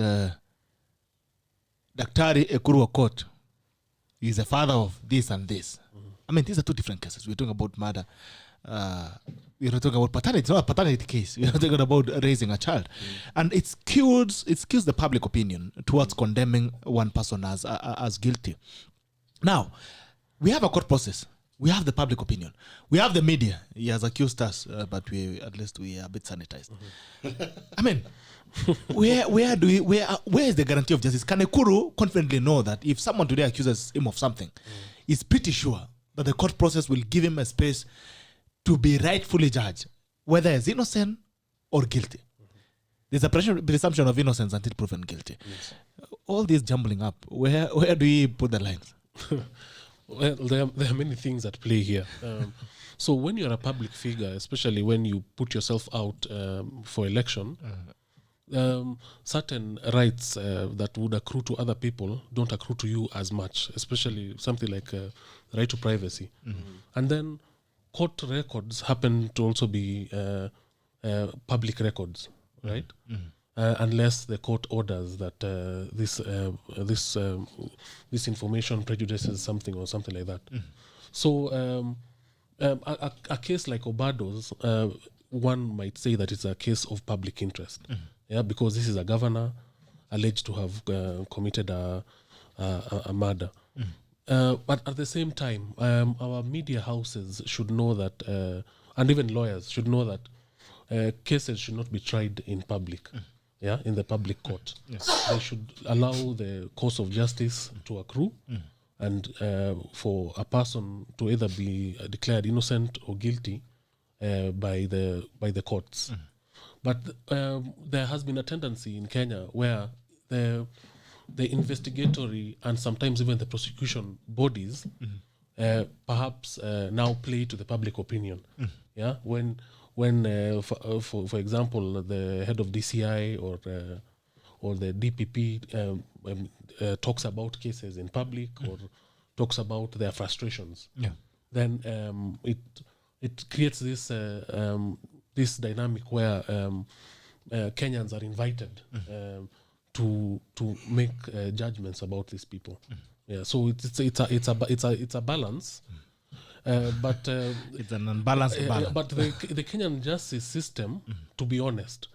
Daktari EKURU AUKOT He's a father of this and this. I mean, these are two different cases. We're talking about murder. We're not talking about paternity. It's not a paternity case. We're talking about raising a child. And it skews the public opinion towards condemning one person as guilty. Now, we have a court process. We have the public opinion. We have the media. He has accused us, but at least we are a bit sanitized. I mean, where is the guarantee of justice? Can EKURU confidently know that if someone today accuses him of something, he's pretty sure that the court process will give him a space to be rightfully judged, whether he's innocent or guilty? There's a presumption of innocence until proven guilty. Yes. All this jumbling up, where do we put the lines? Well, there are many things at play here. So when you're a public figure, especially when you put yourself out for election, certain rights that would accrue to other people don't accrue to you as much, especially something like the right to privacy. And then court records happen to also be public records, right? Unless the court orders that this information prejudices something or something like that. So a case like Obado's, one might say that it's a case of public interest, because this is a governor alleged to have committed a murder. But at the same time, our media houses should know that, and even lawyers should know that cases should not be tried in public. In the public court. Yes. They should allow the course of justice to accrue and for a person to either be declared innocent or guilty by the courts. But there has been a tendency in Kenya where the investigatory and sometimes even the prosecution bodies perhaps now play to the public opinion. When for example, the head of DCI or the DPP talks about cases in public or talks about their frustrations, then it creates this dynamic where Kenyans are invited to make judgments about these people. So it's a balance. But it's an unbalanced balance. But the Kenyan justice system, to be honest,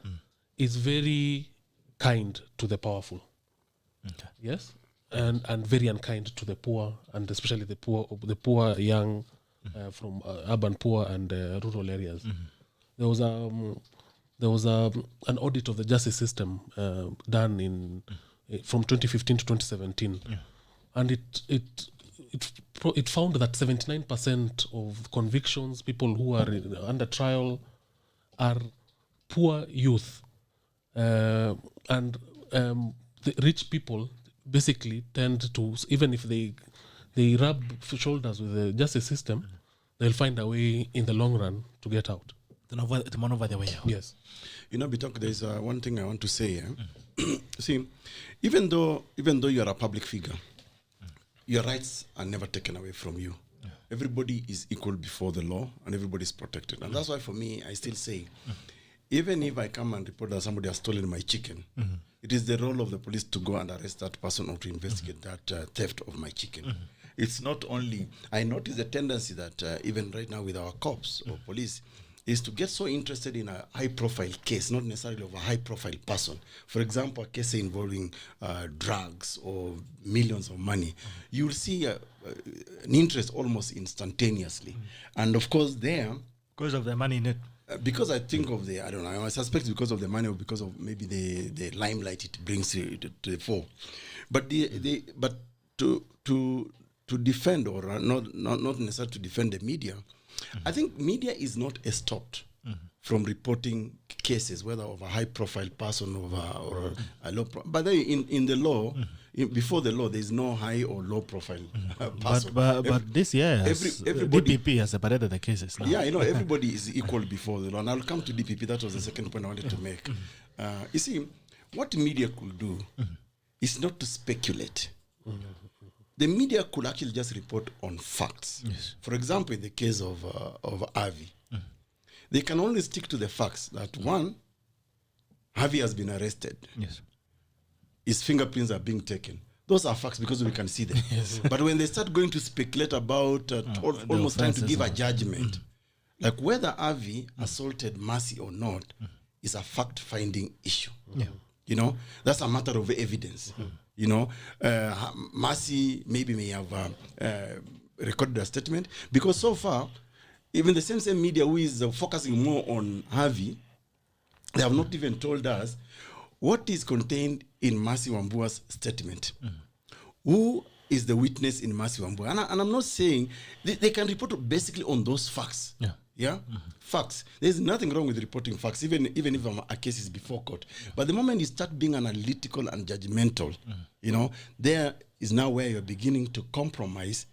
is very kind to the powerful. Okay. Yes, and very unkind to the poor, and especially the poor young from urban poor and rural areas. There was an audit of the justice system done from 2015 to 2017, and it found that 79% of convictions, people who are under trial, are poor youth. And the rich people basically tend to, even if they rub shoulders with the justice system, they'll find a way in the long run to get out. To maneuver their way out. Yes. Bitok, there's one thing I want to say. See, even though you are a public figure, your rights are never taken away from you. Everybody is equal before the law and everybody is protected. And that's why for me, I still say, even if I come and report that somebody has stolen my chicken, it is the role of the police to go and arrest that person or to investigate that theft of my chicken. It's not only, I notice the tendency that even right now with our cops or police, is to get so interested in a high-profile case, not necessarily of a high-profile person. For example, a case involving drugs or millions of money. You will see an interest almost instantaneously. And of course there... Because of the money in it. Because I think of I don't know, I suspect because of the money or because of maybe the limelight it brings to the fore. But but to defend or not necessarily to defend the media, I think media is not stopped from reporting cases, whether of a high-profile person or a low. But then in the law, before the law, there is no high or low-profile person. But this year, everybody, DPP has separated the cases now. Yeah, everybody is equal before the law. And I'll come to DPP. That was the second point I wanted to make. You see, what media could do is not to speculate. The media could actually just report on facts. Yes. For example, in the case of Avi, they can only stick to the facts that one, Avi has been arrested. Yes. His fingerprints are being taken. Those are facts because we can see them. Yes. But when they start going to speculate about almost trying to give a judgment, like whether Avi assaulted Mercy or not is a fact-finding issue. Yeah. You know, that's a matter of evidence. You know, Mercy maybe may have recorded a statement because so far, even the same media who is focusing more on Harvey, they have not even told us what is contained in Mercy Wambua's statement. Who is the witness in Mercy Wambua? And I'm not saying they can report basically on those facts. Yeah. Facts. There's nothing wrong with reporting facts, even if a case is before court. But the moment you start being analytical and judgmental, you know, there is now where you're beginning to compromise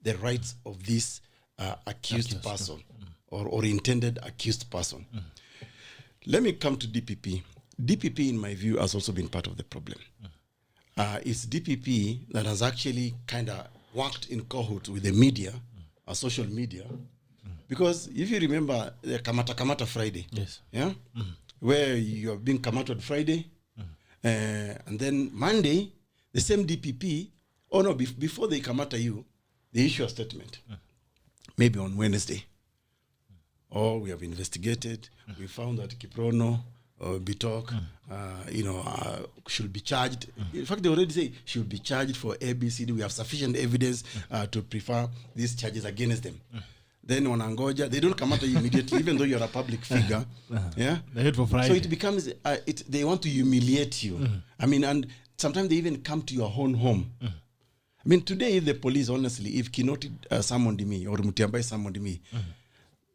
the rights of this accused person or intended accused person. Let me come to DPP. DPP, in my view, has also been part of the problem. It's DPP that has actually kind of worked in cohort with the media, social media, because if you remember the Kamata Friday, yes, yeah, where you are being Kamated Friday, and then Monday, the same DPP, before they Kamata you, they issue a statement, maybe on Wednesday. We have investigated, we found that Kiprono, Bitok, should be charged. In fact, they already say should be charged for ABCD. We have sufficient evidence to prefer these charges against them. Then on Angoja, they don't come out immediately, even though you're a public figure. Yeah. So it becomes, they want to humiliate you. I mean, and sometimes they even come to your own home. I mean, today, if the police, honestly, if Kinoti summoned me or Mutiambai summoned me,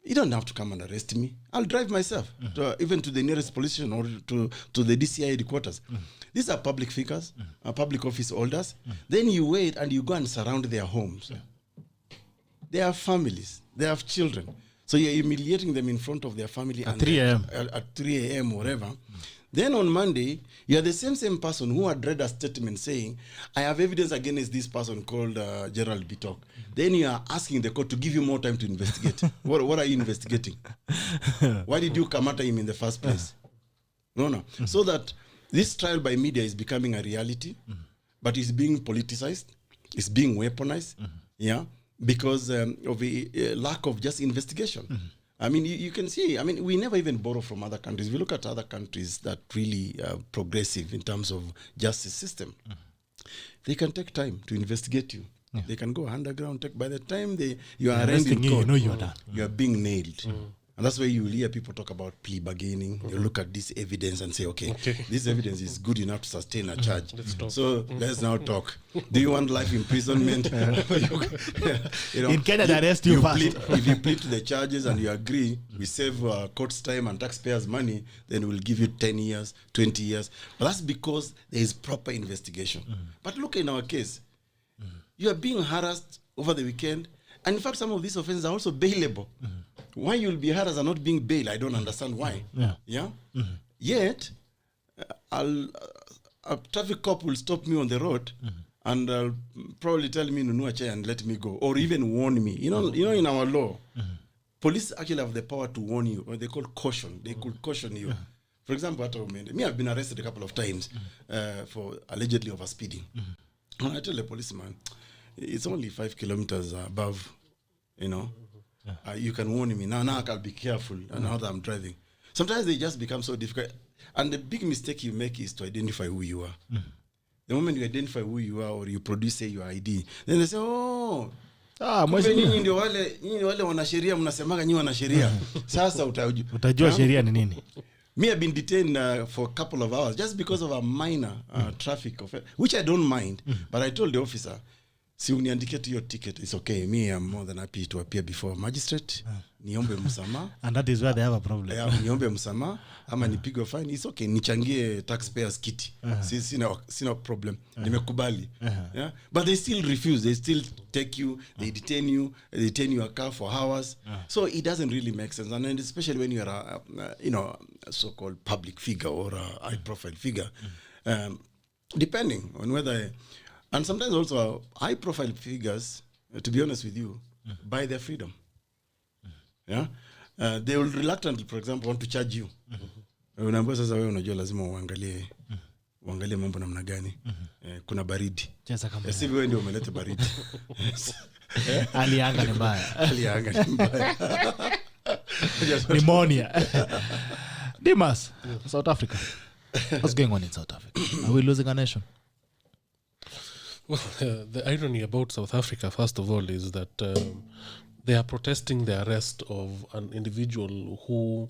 you don't have to come and arrest me. I'll drive myself, even to the nearest police station or to the DCI headquarters. These are public figures, public office holders. Then you wait and you go and surround their homes. They have families. They have children. So you're humiliating them in front of their family. At 3 a.m. At 3 a.m. or whatever. Then on Monday, you're the same person who had read a statement saying, I have evidence against this person called Gerald Bitok. Then you are asking the court to give you more time to investigate. What are you investigating? Why did you come at him in the first place? No. So that this trial by media is becoming a reality, but it's being politicized, it's being weaponized, because of a lack of just investigation. I mean, you can see, I mean, we never even borrow from other countries. We look at other countries that really are progressive in terms of justice system. They can take time to investigate you. They can go underground. By the time you are arrested in court, you're done. You are being nailed. And that's why you will hear people talk about plea bargaining. You look at this evidence and say, okay, this evidence is good enough to sustain a charge. So let's now talk. Do you want life imprisonment? In Kenya, they arrest you fast. If you plead to the charges and you agree, we save court's time and taxpayers' money, then we'll give you 10 years, 20 years. But that's because there is proper investigation. But look in our case. You are being harassed over the weekend. And in fact, some of these offenses are also bailable. Why you'll be harassed and not being bailed, I don't understand why. Yet, a traffic cop will stop me on the road and probably tell me Nunua Chai and let me go, or even warn me. You know, in our law, police actually have the power to warn you, or they call caution. They could caution you. For example, I've been arrested a couple of times for allegedly overspeeding. And I tell the policeman, it's only 5 kilometers above, you can warn me. Now I'll be careful. And now that I'm driving. Sometimes they just become so difficult. And the big mistake you make is to identify who you are. The moment you identify who you are or you produce, say, your ID, then they say, nyinyi ndio wale wana sheria mnasemaga nyinyi wana sheria. Sasa utajua sheria ni nini. Me, I've been detained for a couple of hours just because of a minor traffic offense, which I don't mind. But I told the officer, si uniandike your ticket, it's okay. Me, I'm more than happy to appear before a magistrate. Niombe msamaha. And that is where they have a problem. Niombe msamaha, ama nipigwe fine, it's okay. Nichangie taxpayers kiti. Sina problem. Nimekubali. But they still refuse. They still take you, they detain your car for hours. So it doesn't really make sense. And especially when you're a so-called public figure or a high-profile figure, depending on whether... And sometimes also high-profile figures, to be honest with you, buy their freedom. They will reluctantly, for example, want to charge you. Unaambiwa sasa wewe unajua lazima uangalie mambo namna gani. kuna baridi. Cheza kama Si wewe ndio umeleta baridi. alianga ni mbaya. Alianga ni mbaya. Pneumonia. DEMAS, South Africa. What's going on in South Africa? Are we losing a nation? Well, the irony about South Africa, first of all, is that they are protesting the arrest of an individual who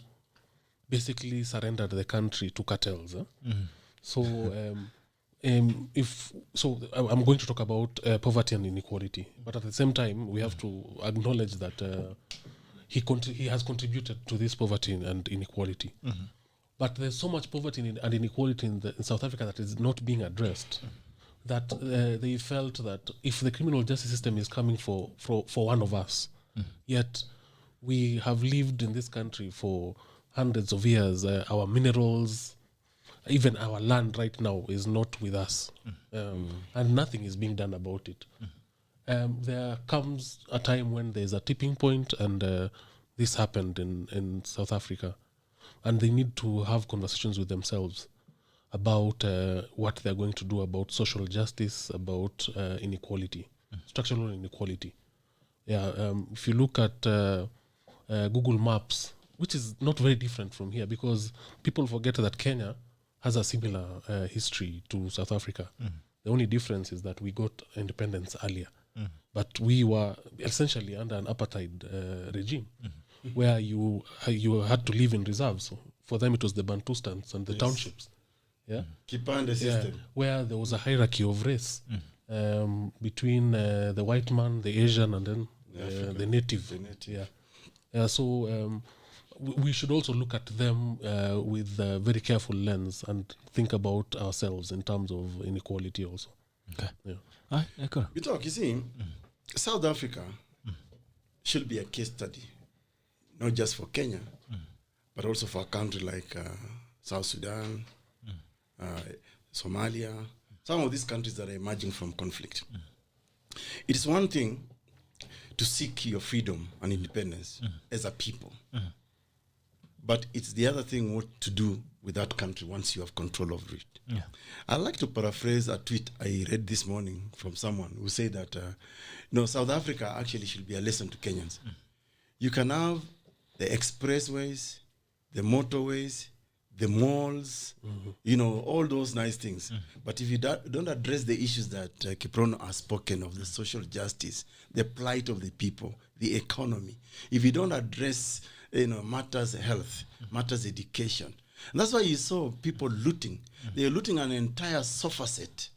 basically surrendered the country to cartels. So, I'm going to talk about poverty and inequality, but at the same time, we have to acknowledge that he has contributed to this poverty and inequality. But there's so much poverty and inequality in South Africa that is not being addressed. That they felt that if the criminal justice system is coming for one of us, yet we have lived in this country for hundreds of years, our minerals, even our land right now is not with us, and nothing is being done about it. There comes a time when there's a tipping point, and this happened in South Africa, and they need to have conversations with themselves about what they're going to do about social justice, about inequality, structural inequality. If you look at Google Maps, which is not very different from here, because people forget that Kenya has a similar history to South Africa. The only difference is that we got independence earlier, but we were essentially under an apartheid regime, where you had to live in reserves. So for them, it was the Bantustans and the townships. Kipande system. Where there was a hierarchy of race between the white man, the Asian, and then the native. So we should also look at them with a very careful lens and think about ourselves in terms of inequality also. Okay. You talk, you see, South Africa should be a case study, not just for Kenya, but also for a country like South Sudan, Somalia, some of these countries that are emerging from conflict. It is one thing to seek your freedom and independence as a people, but it's the other thing what to do with that country once you have control of it. I'd like to paraphrase a tweet I read this morning from someone who said that South Africa actually should be a lesson to Kenyans. You can have the expressways, the motorways, the malls, all those nice things. But if you don't address the issues that KIPRONO has spoken of, the social justice, the plight of the people, the economy, if you don't address matters health, matters education, and that's why you saw people looting. They're looting an entire sofa set.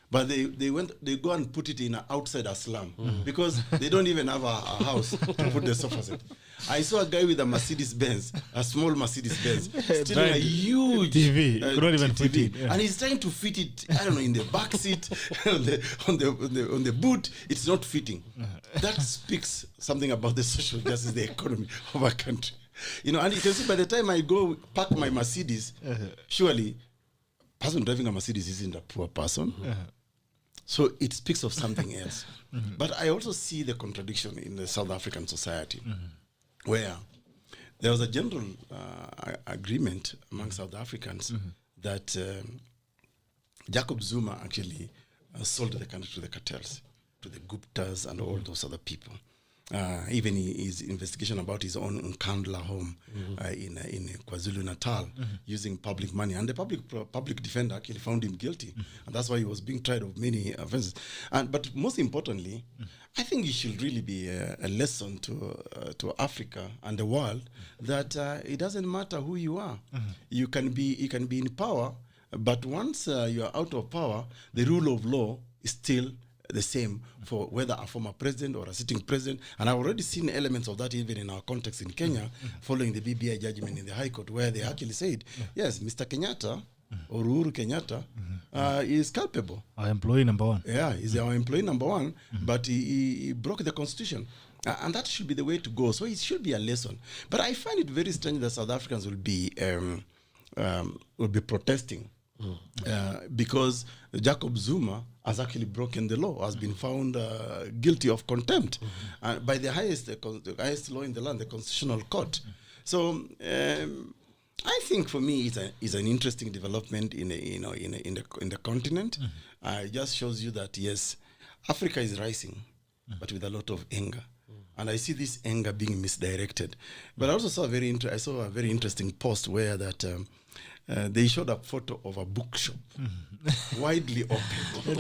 But they go and put it in outside a slum because they don't even have a house to put the sofa set. I saw a guy with a Mercedes-Benz, a small Mercedes-Benz, stealing a huge TV. Could not even fit it. And he's trying to fit it, I don't know, in the back seat, on the boot. It's not fitting. That speaks something about the social justice, the economy of our country. And you can see by the time I go park my Mercedes, surely, person driving a Mercedes isn't a poor person. So it speaks of something else. But I also see the contradiction in the South African society, where there was a general agreement among South Africans that Jacob Zuma actually sold the country to the cartels, to the Guptas and all those other people. Even his investigation about his own Nkandla home in KwaZulu-Natal using public money. And the public defender actually found him guilty. And that's why he was being tried of many offenses. But most importantly, I think it should really be a lesson to Africa and the world that it doesn't matter who you are. You can be in power, but once you are out of power, the rule of law is still the same for whether a former president or a sitting president. And I've already seen elements of that even in our context in Kenya, following the BBI judgment in the High Court, where they actually said, yes, Mr. Kenyatta or Uhuru Kenyatta is culpable. Our employee number one. Yeah, he's our employee number one, but he broke the constitution. And that should be the way to go. So it should be a lesson. But I find it very strange that South Africans will be protesting because Jacob Zuma has actually broken the law, has been found guilty of contempt by the highest law in the land, the Constitutional Court. So I think for me it's an interesting development in the continent. It just shows you that yes, Africa is rising, but with a lot of anger. And I see this anger being misdirected. But I also saw I saw a very interesting post where that they showed a photo of a bookshop widely open. But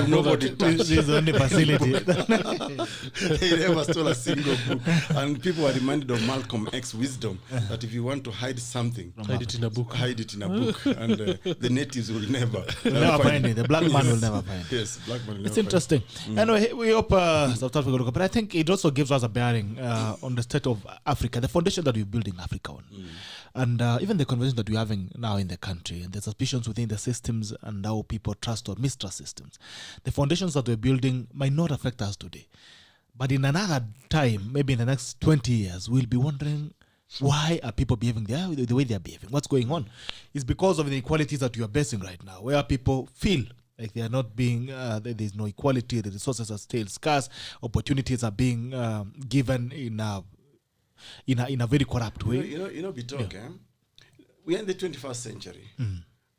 nobody touched. This is the only facility. They never stole a single book. And people are reminded of Malcolm X's wisdom that if you want to hide something, Hide it in a book. hide it in a book. And the natives will never find it. The black man will never find it. Yes, black man will It's never interesting. Anyway, we hope South Africa will look up. But I think it also gives us a bearing on the state of Africa, the foundation that we're building Africa on. And even the conversation that we're having now in the country and the suspicions within the systems and how people trust or mistrust systems. The foundations that we're building might not affect us today. But in another time, maybe in the next 20 years, we'll be wondering, why are people behaving the way they're behaving? What's going on? It's because of the inequalities that you are basing right now, where people feel like they are not being, there's no equality, the resources are still scarce, opportunities are being given in a very corrupt way. We are in the 21st century,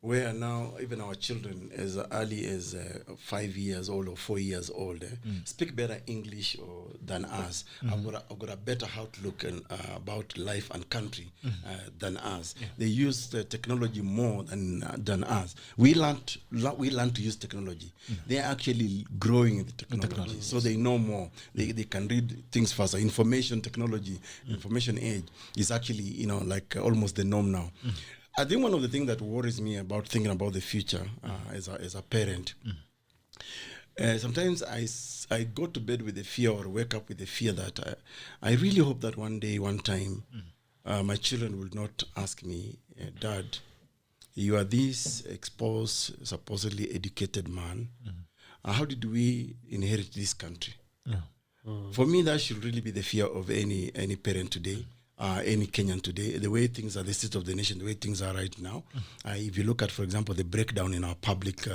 where now even our children as early as 5 years old or 4 years old speak better English than us. I've got a better outlook about life and country than us. They use the technology more than us. We learn to use technology. They're actually growing in the technology, so they know more. They can read things faster. Information technology, information age is actually like almost the norm now. I think one of the things that worries me about thinking about the future as a parent, sometimes I go to bed with the fear or wake up with the fear that I really hope that one time my children will not ask me, Dad, you are this exposed, supposedly educated man. How did we inherit this country? For me, that should really be the fear of any parent today. Any Kenyan today, the way things are, the state of the nation, the way things are right now. If you look at, for example, the breakdown in our public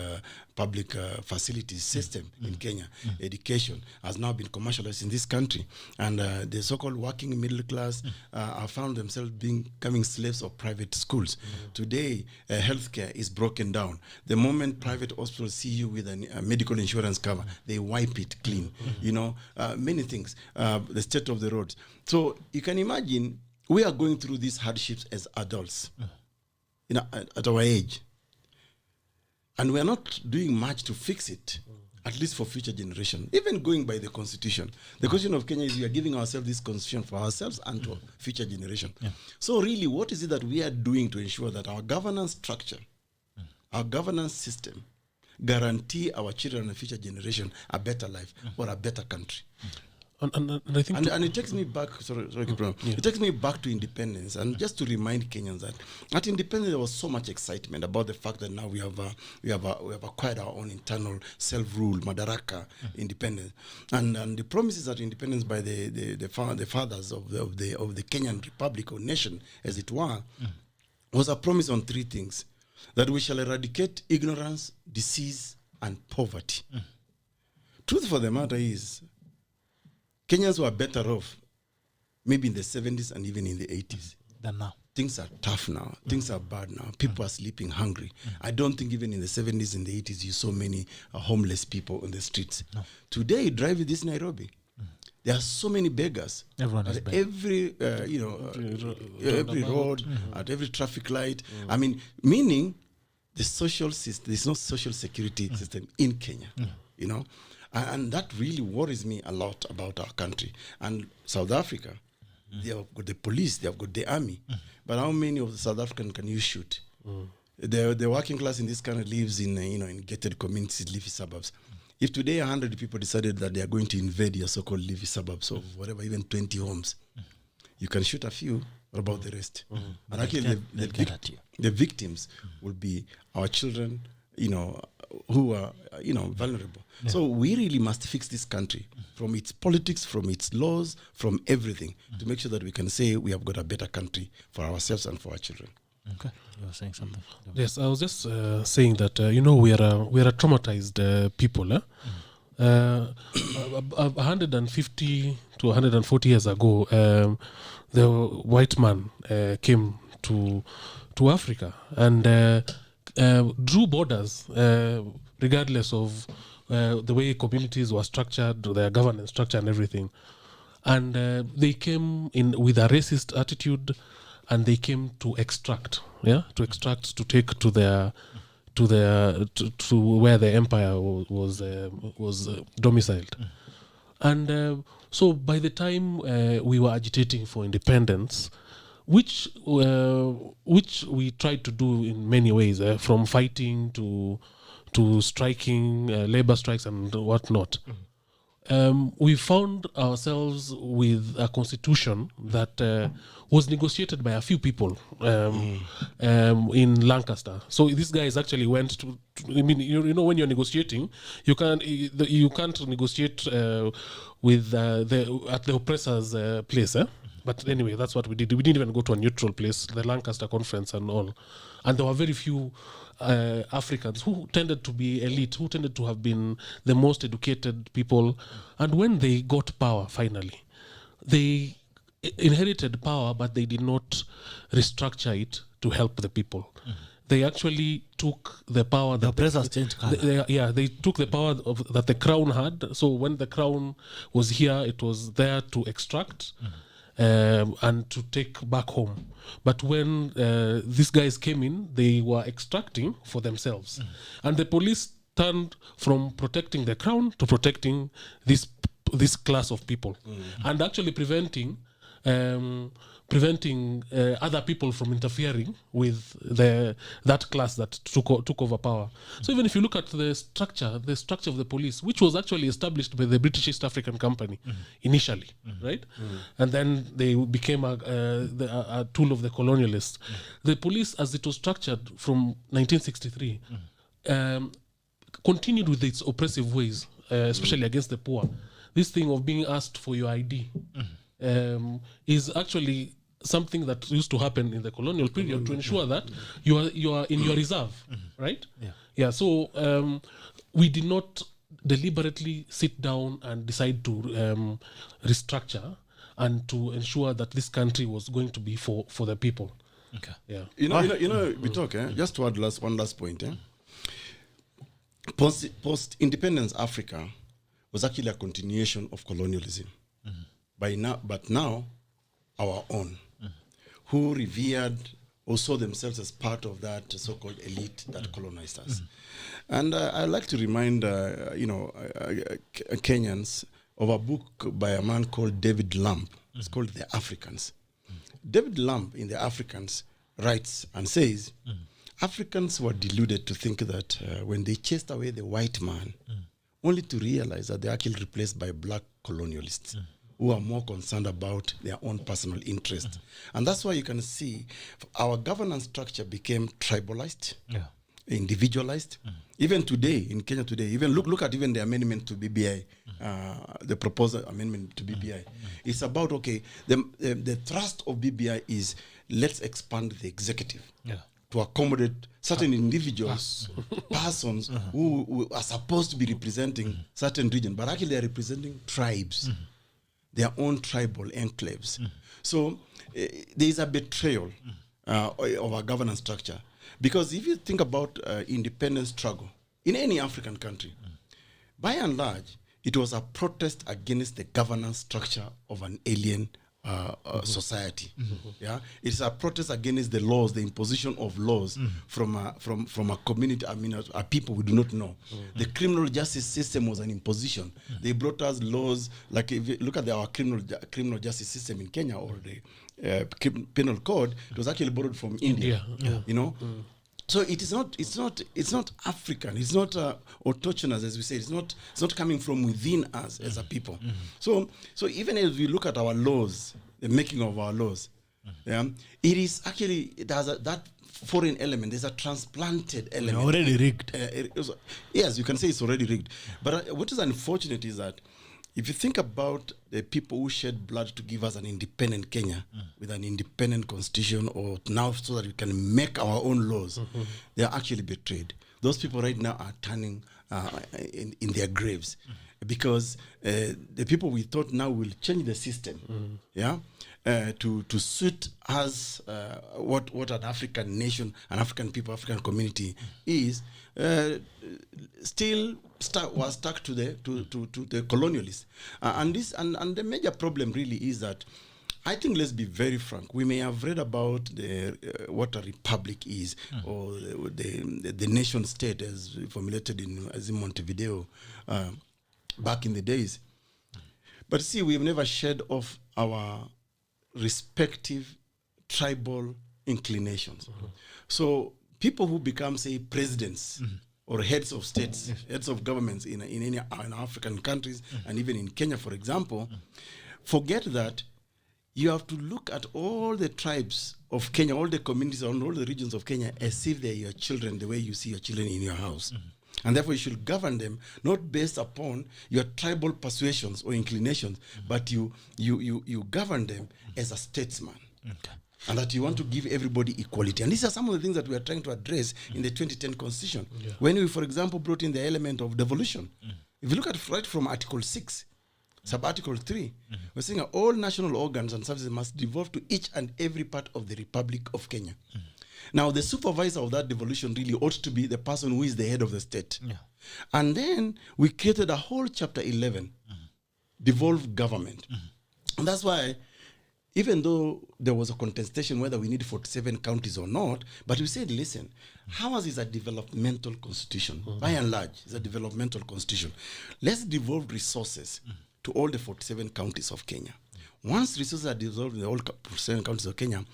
facilities system in Kenya, education has now been commercialized in this country, and the so-called working middle class have found themselves becoming slaves of private schools. Today, healthcare is broken down. The moment private hospitals see you with a medical insurance cover, they wipe it clean. Many things, the state of the roads. So you can imagine we are going through these hardships as adults, at our age. And we are not doing much to fix it, at least for future generation. Even going by the constitution. The question of Kenya is we are giving ourselves this constitution for ourselves and to future generation. So really, what is it that we are doing to ensure that our governance structure, our governance system, guarantee our children and future generation a better life or a better country? And I think and it takes me back. It takes me back to independence, and just to remind Kenyans that at independence there was so much excitement about the fact that now we have acquired our own internal self-rule, madaraka, independence, and the promises of independence by the fathers of the Kenyan Republic or nation, as it were, was a promise on three things: that we shall eradicate ignorance, disease, and poverty. Truth for the matter is, Kenyans were better off maybe in the 70s and even in the 80s. Than now. Things are tough now. Things are bad now. People are sleeping hungry. I don't think even in the 70s and the 80s you saw many homeless people on the streets. No. Today, you drive in this Nairobi. There are so many beggars. Everyone is at every every road, at every traffic light. I mean, meaning the social system, there's no social security system in Kenya. And that really worries me a lot about our country. And South Africa, they have got the police, they have got the army. But how many of the South Africans can you shoot? The working class in this country lives in gated communities, leafy suburbs. If today 100 people decided that they are going to invade your so-called leafy suburbs of whatever, even 20 homes, you can shoot a few. What about the rest? And actually, the victims will be our children, who are, vulnerable. So we really must fix this country from its politics, from its laws, from everything to make sure that we can say we have got a better country for ourselves and for our children. Okay, you were saying something. Yes, I was just saying that we are a traumatized people. 150 to 140 years ago, the white man came to Africa and drew borders regardless of the way communities were structured, their governance structure and everything. And they came in with a racist attitude, and they came to extract, to take to their to where the empire was domiciled. And so by the time we were agitating for independence, which we tried to do in many ways, from fighting to striking, labor strikes and whatnot, we found ourselves with a constitution that was negotiated by a few people in Lancaster. So these guys actually went to I mean, you know, when you're negotiating, you can't negotiate with at the oppressor's place. But anyway, that's what we did. We didn't even go to a neutral place, the Lancaster Conference and all. And there were very few Africans who tended to be elite, who tended to have been the most educated people. And when they got power, finally, they inherited power, but they did not restructure it to help the people. They actually took the power. The oppressors changed color. They took the power that the crown had. So when the crown was here, it was there to extract and to take back home. But when these guys came in, they were extracting for themselves. And the police turned from protecting the crown to protecting this class of people, and actually preventing other people from interfering with that class that took over power. So even if you look at the structure of the police, which was actually established by the British East African Company initially, right? And then they became a tool of the colonialists. The police, as it was structured from 1963, continued with its oppressive ways, especially against the poor. This thing of being asked for your ID is actually something that used to happen in the colonial period to ensure that you are in your reserve, right? Yeah. So we did not deliberately sit down and decide to restructure and to ensure that this country was going to be for the people. Okay. Yeah. You know, we talk. Just to add one last point. Post-independence Africa was actually a continuation of colonialism. But now, our own, who revered or saw themselves as part of that so-called elite that colonized us. And I like to remind, Kenyans of a book by a man called David Lamb. It's called The Africans. David Lamb in The Africans writes and says, Africans were deluded to think that when they chased away the white man, only to realize that they're actually replaced by black colonialists who are more concerned about their own personal interest. And that's why you can see our governance structure became tribalized, individualized. Even today, in Kenya today, even look at even the amendment to BBI, the proposed amendment to BBI. It's about, the thrust of BBI is let's expand the executive to accommodate certain individuals, persons who are supposed to be representing certain region, but actually they're representing tribes, their own tribal enclaves. So there is a betrayal of our governance structure. Because if you think about independence struggle in any African country, by and large, it was a protest against the governance structure of an alien society. Yeah, it's a protest against the laws, the imposition of laws from a community. I mean, a people we do not know. The criminal justice system was an imposition. They brought us laws like, if you look at our criminal justice system in Kenya, or the penal code, it was actually borrowed from India. You know. So it's not African. It's not autochthonous, as we say. It's not coming from within us as a people. So even as we look at our laws, the making of our laws, it is actually, there's that foreign element. There's a transplanted element. Already rigged. Yes, you can say it's already rigged. But what is unfortunate is that if you think about the people who shed blood to give us an independent Kenya with an independent constitution, or now so that we can make our own laws, they are actually betrayed. Those people right now are turning in their graves. because the people we thought now will change the system, to suit us what an African nation, an African people, African community is, still was stuck to the colonialists, and the major problem really is that, I think, let's be very frank, we may have read about what a republic is, or the nation state as formulated in Montevideo back in the days. But see, we've never shed off our respective tribal inclinations. So people who become, say, presidents or heads of states, heads of governments in African countries, and even in Kenya, for example, forget that you have to look at all the tribes of Kenya, all the communities, all the regions of Kenya, as if they're your children, the way you see your children in your house. And therefore, you should govern them not based upon your tribal persuasions or inclinations, but you govern them as a statesman. And that you want to give everybody equality. And these are some of the things that we are trying to address in the 2010 Constitution. When we, for example, brought in the element of devolution. If you look at right from Article 6, Sub-Article 3, we're saying that all national organs and services must devolve to each and every part of the Republic of Kenya. Now, the supervisor of that devolution really ought to be the person who is the head of the state. And then we created a whole chapter 11, devolved government. And that's why, even though there was a contestation whether we need 47 counties or not, but we said, listen, ours is a developmental constitution. By and large, it's a developmental constitution. Let's devolve resources to all the 47 counties of Kenya. Once resources are devolved in the all 47 counties of Kenya,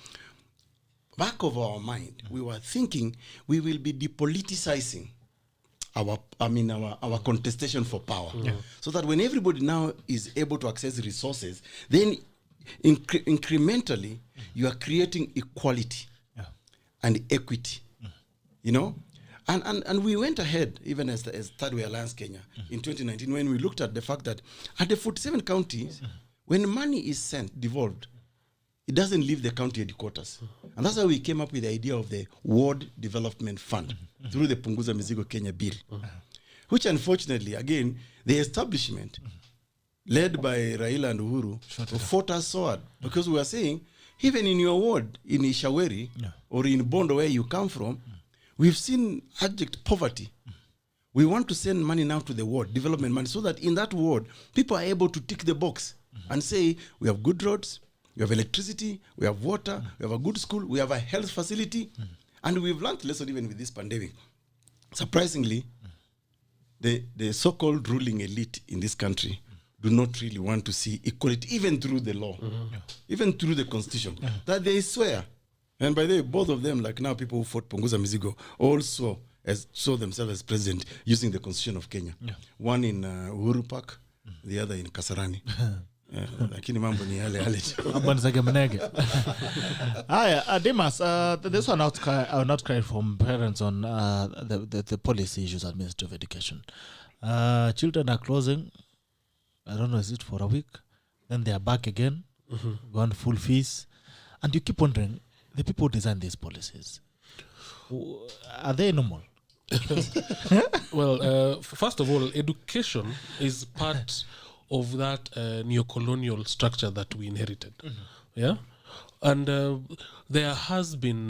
back of our mind, we were thinking we will be depoliticizing our contestation for power. So that when everybody now is able to access resources, then incrementally you are creating equality and equity. You know? And we went ahead, even as Thirdway Alliance Kenya, in 2019, when we looked at the fact that at the 47 counties, when money is sent, devolved, it doesn't leave the county headquarters. And that's why we came up with the idea of the Ward Development Fund through the Punguza Mizigo Kenya bill, which unfortunately, again, the establishment led by Raila and Uhuru fought us so hard, because we were saying, even in your ward, in Ishaweri or in Bondo, where you come from, we've seen abject poverty. We want to send money now to the ward, development money, so that in that ward, people are able to tick the box and say, we have good roads, we have electricity, we have water, we have a good school, we have a health facility. And we've learned a lesson even with this pandemic. Surprisingly, the so-called ruling elite in this country do not really want to see equality, even through the law, even through the constitution, that they swear. And by the way, both of them, like now people who fought Punguza Mizigo, also saw themselves as president using the constitution of Kenya. One in Uhuru Park, the other in Kasarani. Lakini mambo ni yale yale. Mambo ni zake mnege. Haya, DEMAS, there's an outcry from parents on the policy issues, administrative education. Children are closing, I don't know, is it for a week? Then they are back again, gone full fees. And you keep wondering, the people who design these policies, are they normal? Well, first of all, education is part of that neo-colonial structure that we inherited. Yeah, and there has been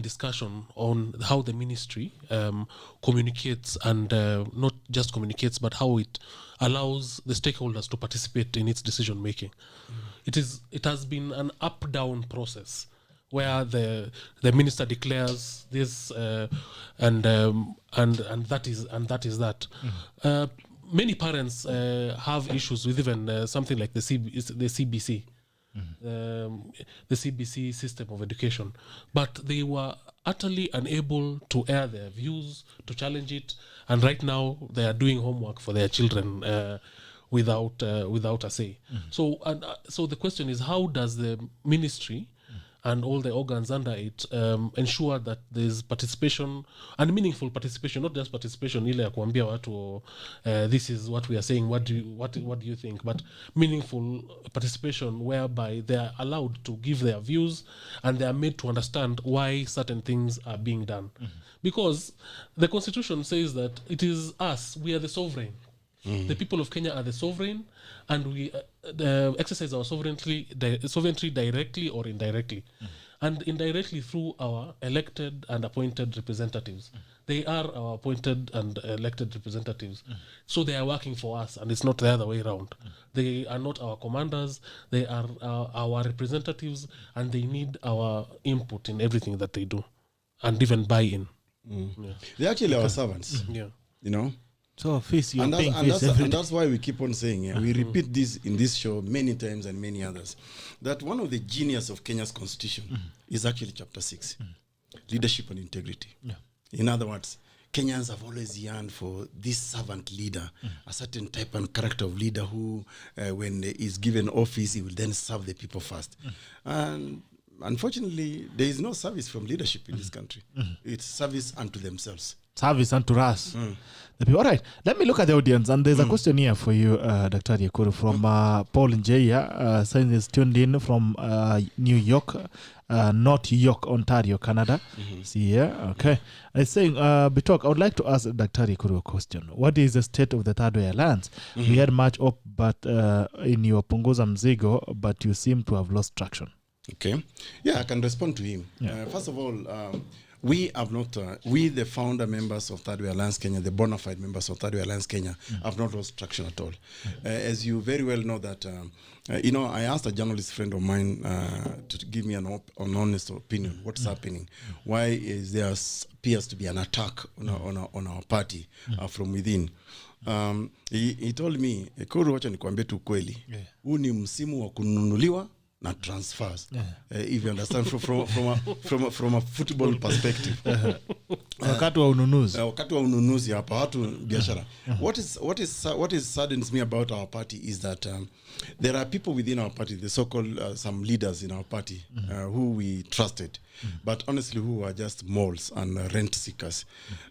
discussion on how the ministry communicates, and not just communicates, but how it allows the stakeholders to participate in its decision making. It has been an up-down process where the minister declares this and that is that. Many parents have issues with even something like the CBC, the CBC system of education, but they were utterly unable to air their views, to challenge it, and right now they are doing homework for their children without a say. So the question is, how does the ministry and all the organs under it ensure that there's participation, and meaningful participation, not just participation ile ya kuambia watu this is what we are saying, what do you think, but meaningful participation whereby they are allowed to give their views and they are made to understand why certain things are being done. Because the constitution says that it is us, we are the sovereign. The people of Kenya are the sovereign, and we exercise our sovereignty directly or indirectly. And indirectly through our elected and appointed representatives. They are our appointed and elected representatives. So they are working for us, and it's not the other way around. They are not our commanders, they are our representatives, and they need our input in everything that they do, and even buy-in. Yeah. They're actually our servants, Yeah. you know. So fees, And that's why we keep on saying, we repeat this in this show many times and many others, that one of the genius of Kenya's constitution is actually chapter 6, leadership and integrity. Yeah. In other words, Kenyans have always yearned for this servant leader, a certain type and character of leader who, when he is given office, he will then serve the people first. And unfortunately, there is no service from leadership in this country. It's service unto themselves. Service unto us. The people. All right, let me look at the audience, and there's a question here for you, Dr. EKURU, from Paul Njaya, saying he's tuned in from New York, North York, Ontario, Canada. See here, okay. It's saying, Bitok, I would like to ask Dr. EKURU a question. What is the state of the Thirdway Alliance? We had much up, but in your Punguza Mzigo, but you seem to have lost traction. Okay, yeah, I can respond to him. First of all, we have not, we the founder members of Thirdway Alliance Kenya, the bona fide members of Thirdway Alliance Kenya, have not lost traction at all. As you very well know that, you know, I asked a journalist friend of mine to give me an honest opinion. What's happening? Why is there appears to be an attack on our party from within? He told me, EKURU, wacha nikwambie tu kweli. Huu ni msimu wa kununuliwa na transfers. If you understand from a football perspective. Wakati wa ununuzi hapa watu biashara. What is saddens me about our party is that there are people within our party, the so-called some leaders in our party who we trusted, but honestly who are just moles and rent seekers.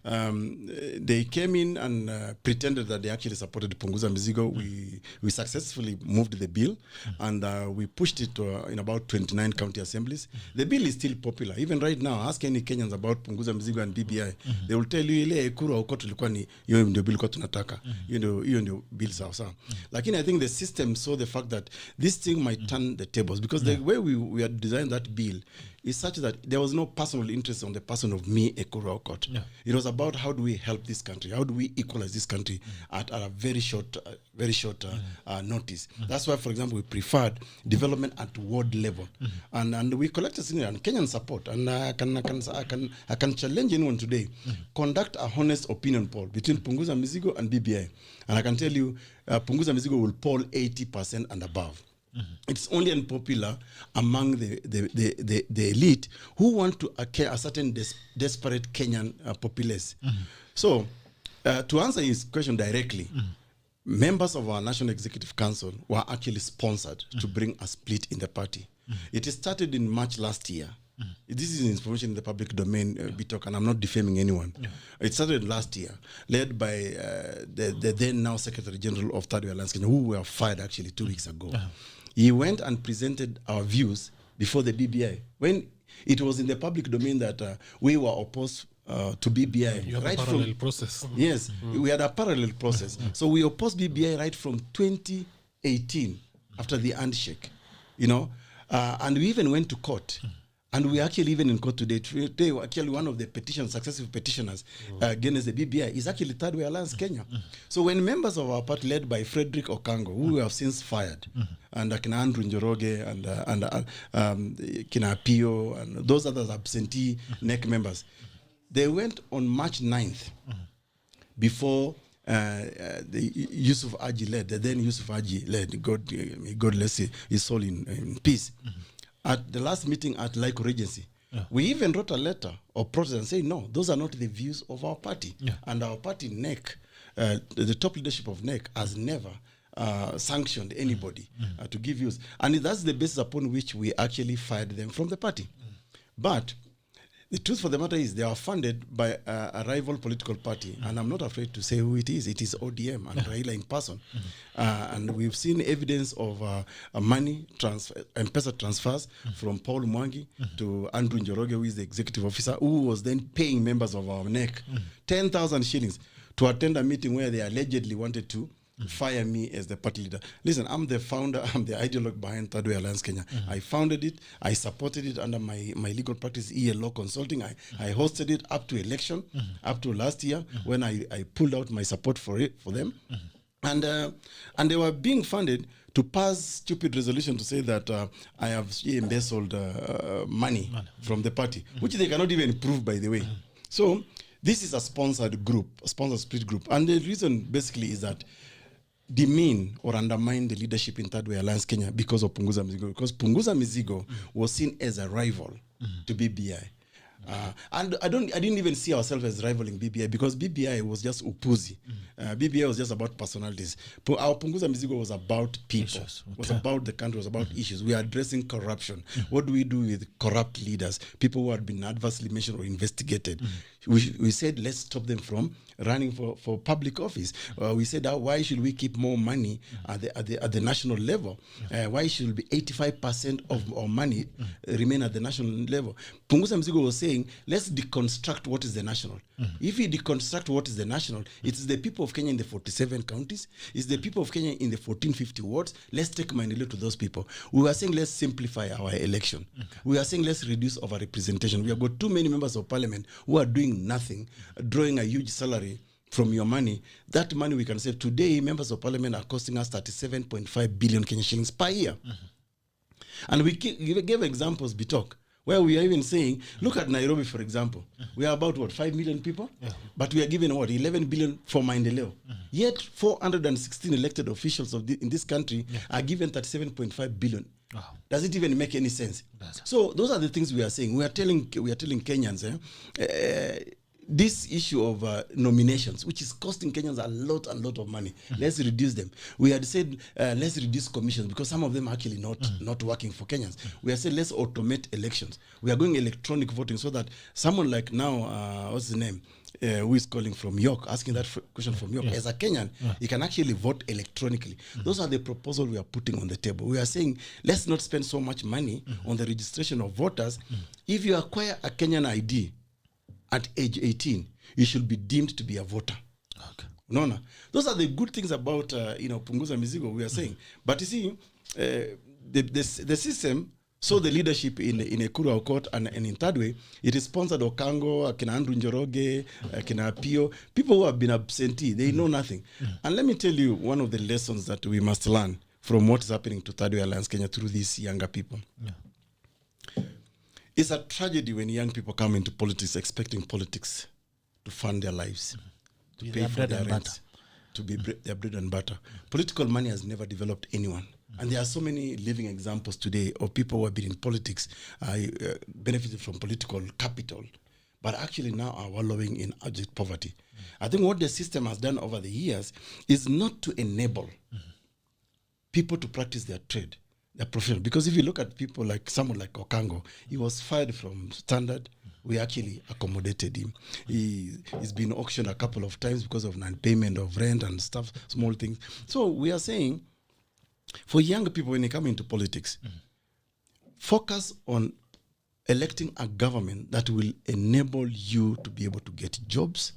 They came in and pretended that they actually supported Punguza Mzigo. We successfully moved the bill and we pushed it in about 29 county assemblies. The bill is still popular. Even right now, ask any Kenyans about Punguza Mzigo and BBI. They will tell you, ile EKURU AUKOT ilikuwa ni hiyo ndio bill kwa tunataka. Hiyo ndio bill sawa. Lakini I think the system saw the fact that this thing might turn the tables because the way we had designed that bill is such that there was no personal interest on the person of me, EKURU AUKOT. It was about how do we help this country? How do we equalize this country at a very short notice? That's why, for example, we preferred development at ward level, and we collected Kenyan support. And I can challenge anyone today: conduct a honest opinion poll between Punguza Mzigo and BBI, and I can tell you, Punguza Mzigo will poll 80% and above. It's only unpopular among the elite who want to care a certain desperate Kenyan populace. So, to answer his question directly, members of our National Executive Council were actually sponsored to bring a split in the party. It started in March last year. This is information in the public domain, Bitok, and I'm not defaming anyone. It started last year, led by the then now Secretary General of Thirdway Alliance Kenya, who were fired actually 2 weeks ago. He went and presented our views before the BBI. When it was in the public domain that we were opposed to BBI. You have a parallel process. Yes, we had a parallel process. So we opposed BBI right from 2018 after the handshake, you know, and we even went to court. And we actually even in court today, actually one of the successive petitioners against the BBI is actually Thirdway Alliance Kenya. So when members of our party led by Frederick Okango, who we have since fired, and Kina Andrew Njoroge and Kina Pio and those others absentee NEC members, they went on March 9th before the Yusuf Aji led, the then Yusuf Aji led, God bless his soul in peace. At the last meeting at Laiko Regency, we even wrote a letter of protest and saying, no, those are not the views of our party. And our party, NEC, the top leadership of NEC, has never sanctioned anybody to give views. And that's the basis upon which we actually fired them from the party. But the truth for the matter is they are funded by a rival political party, and I'm not afraid to say who it is. It is ODM and Raila in person. And we've seen evidence of money M-Pesa transfers from Paul Mwangi to Andrew Njoroge, who is the executive officer, who was then paying members of our NEC 10,000 shillings to attend a meeting where they allegedly wanted to fire me as the party leader. Listen, I'm the founder, I'm the ideologue behind Thirdway Alliance Kenya. I founded it, I supported it under my legal practice, ELO Consulting. I hosted it up to election, up to last year, when I pulled out my support for them. And they were being funded to pass stupid resolution to say that I have embezzled money from the party, which they cannot even prove, by the way. So this is a sponsored group, a sponsored split group. And the reason basically is that demean or undermine the leadership in Thirdway Alliance Kenya because of Punguza Mizigo. Because Punguza Mizigo was seen as a rival to BBI. And I didn't even see ourselves as rivaling BBI because BBI was just upuzi. BBI was just about personalities. Our Punguza Mizigo was about people. Was about the country, was about issues. We are addressing corruption. What do we do with corrupt leaders, people who had been adversely mentioned or investigated? We said, let's stop them from running for public office. We said, why should we keep more money at the national level? Why should be 85% of our money remain at the national level? Punguza Mizigo was saying, let's deconstruct what is the national. If we deconstruct what is the national, it is the people of Kenya in the 47 counties, it's the people of Kenya in the 1450 wards. Let's take money to those people. We were saying, let's simplify our election. We are saying, let's reduce our representation. We have got too many members of parliament who are doing nothing, drawing a huge salary from your money. That money we can save. Today, members of parliament are costing us 37.5 billion Kenyan shillings per year. And we gave examples, Bitok, where we are even saying, look at Nairobi, for example. We are about, 5 million people? But we are given, 11 billion for Maendeleo. Yet, 416 elected officials in this country are given 37.5 billion. Wow. Does it even make any sense? So those are the things we are saying. We are telling Kenyans, this issue of nominations, which is costing Kenyans a lot of money. Let's reduce them. We had said, let's reduce commissions because some of them are actually not working for Kenyans. We have said, let's automate elections. We are going electronic voting so that someone like now, what's the name? Who is calling from York, asking that question from York, as a Kenyan, he can actually vote electronically. Those are the proposals we are putting on the table. We are saying, let's not spend so much money on the registration of voters. If you acquire a Kenyan ID at age 18, you should be deemed to be a voter. No. Those are the good things about, Punguza Mizigo, we are saying. But you see, the system, so the leadership in EKURU, AUKOT, and in Thirdway, it is sponsored Okango, Akina Andrew Njoroge, Akina Pio, people who have been absentee, they know nothing. And let me tell you one of the lessons that we must learn from what is happening to Thirdway Alliance Kenya through these younger people. It's a tragedy when young people come into politics expecting politics to fund their lives, to pay for their rents, to be their bread and butter. Political money has never developed anyone. And there are so many living examples today of people who have been in politics, benefited from political capital, but actually now are wallowing in abject poverty. I think what the system has done over the years is not to enable people to practice their trade, their profession. Because if you look at people like someone like Okango, he was fired from Standard. We actually accommodated him. He's been auctioned a couple of times because of non-payment of rent and stuff, small things. So we are saying, for younger people, when they come into politics, focus on electing a government that will enable you to be able to get jobs.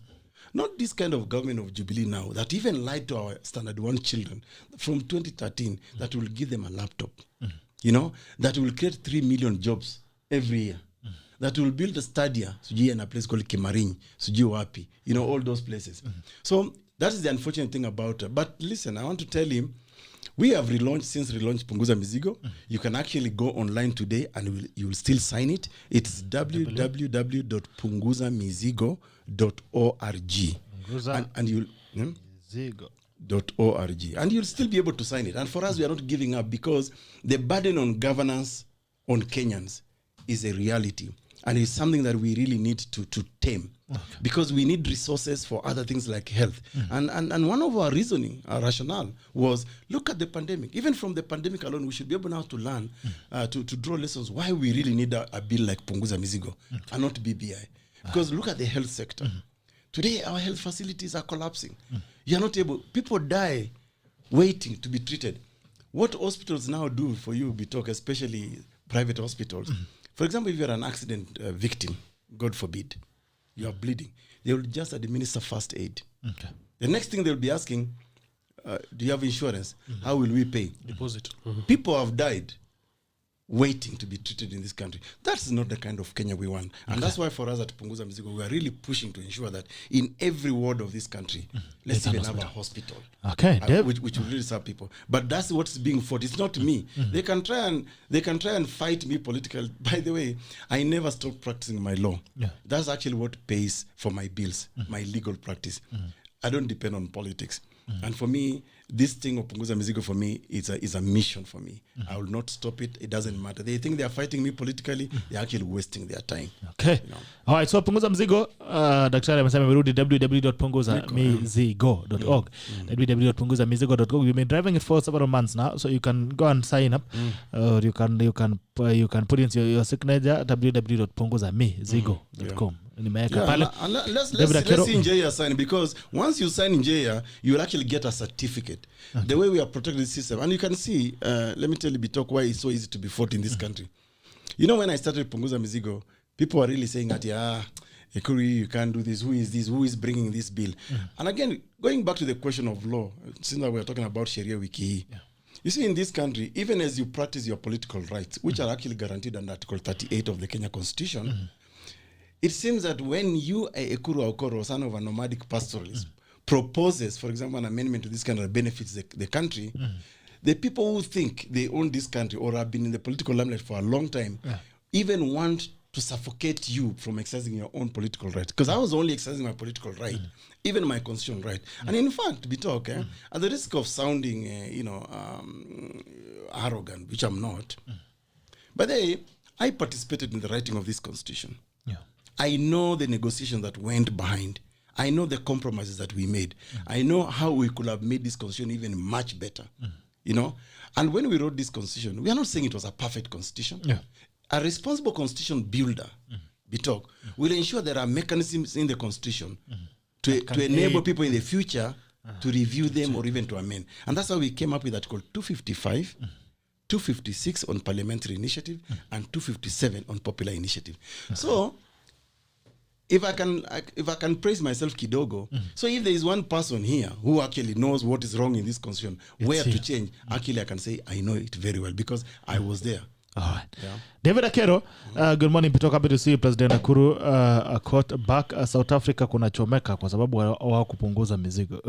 Not this kind of government of Jubilee now that even lied to our Standard 1 children from 2013 that will give them a laptop, that will create 3 million jobs every year, that will build a stadia, in a place called Kimarin, Wapi, all those places. So that is the unfortunate thing about it. But listen, I want to tell him, we have since relaunched Punguza Mizigo. You can actually go online today and you will still sign it. It's www.punguzamizigo.org. And you'll .org. And you'll still be able to sign it. And for us, we are not giving up because the burden on governance on Kenyans is a reality. And it's something that we really need to tame. Because we need resources for other things like health. And one of our reasoning, our rationale was, look at the pandemic. Even from the pandemic alone, we should be able now to learn, to draw lessons why we really need a bill like Punguza Mizigo and not BBI. Because look at the health sector. Today, our health facilities are collapsing. You are not able, people die waiting to be treated. What hospitals now do for you, Bitok, especially private hospitals, for example, if you're an accident victim, God forbid, you are bleeding, they will just administer first aid. The next thing they'll be asking, do you have insurance? How will we pay? Deposit. People have died waiting to be treated in this country. That's not the kind of Kenya we want. And that's why for us at Punguza Mizigo, we are really pushing to ensure that in every ward of this country, let's even have a hospital. Okay, which will really serve people. But that's what's being fought. It's not me. They can try and fight me politically. By the way, I never stopped practicing my law. Yeah. That's actually what pays for my bills, my legal practice. I don't depend on politics. And for me, this thing of Punguza Mizigo for me is a mission for me. I will not stop it. It doesn't matter. They think they are fighting me politically. They're actually wasting their time. Okay. You know. All right, so Punguza Mizigo, daktari amesema merudi www.punguzamizigo.org. www.punguzamizigo.org. We've been driving it for several months now, so you can go and sign up. Or you can put in your signature www.punguzamizigo.com. Let's see Njaya sign, because once you sign Njaya, you will actually get a certificate. The way we are protecting the system, and you can see, let me tell you, Bitok, why it's so easy to be fought in this country. You know, when I started Punguza Mizigo, people were really saying that, EKURU, you can't do this. Who is this? Who is bringing this bill? And again, going back to the question of law, since we're talking about Sheria Wiki Hii, you see, in this country, even as you practice your political rights, which are actually guaranteed under Article 38 of the Kenya Constitution, it seems that when you, a EKURU AUKOT, son of a nomadic pastoralist, proposes, for example, an amendment to this kind of benefits the country, the people who think they own this country or have been in the political limelight for a long time even want to suffocate you from exercising your own political right. Because I was only exercising my political right, even my constitutional right. And in fact, Bitok, at the risk of sounding, arrogant, which I'm not, but I participated in the writing of this constitution. I know the negotiations that went behind. I know the compromises that we made. I know how we could have made this constitution even much better. You know? And when we wrote this constitution, we are not saying it was a perfect constitution. A responsible constitution builder, Bitok, will ensure there are mechanisms in the constitution to enable people in the future to review them or even to amend. And that's how we came up with Article 255, 256 on parliamentary initiative, and 257 on popular initiative. So, if I can praise myself kidogo, so if there is one person here who actually knows what is wrong in this constitution, where to change, actually I can say I know it very well because I was there. All right. David Akero, good morning. Pitoka, happy to see President EKURU AUKOT back. South Africa kuna chomeka kwa sababu hawakupunguza mizigo.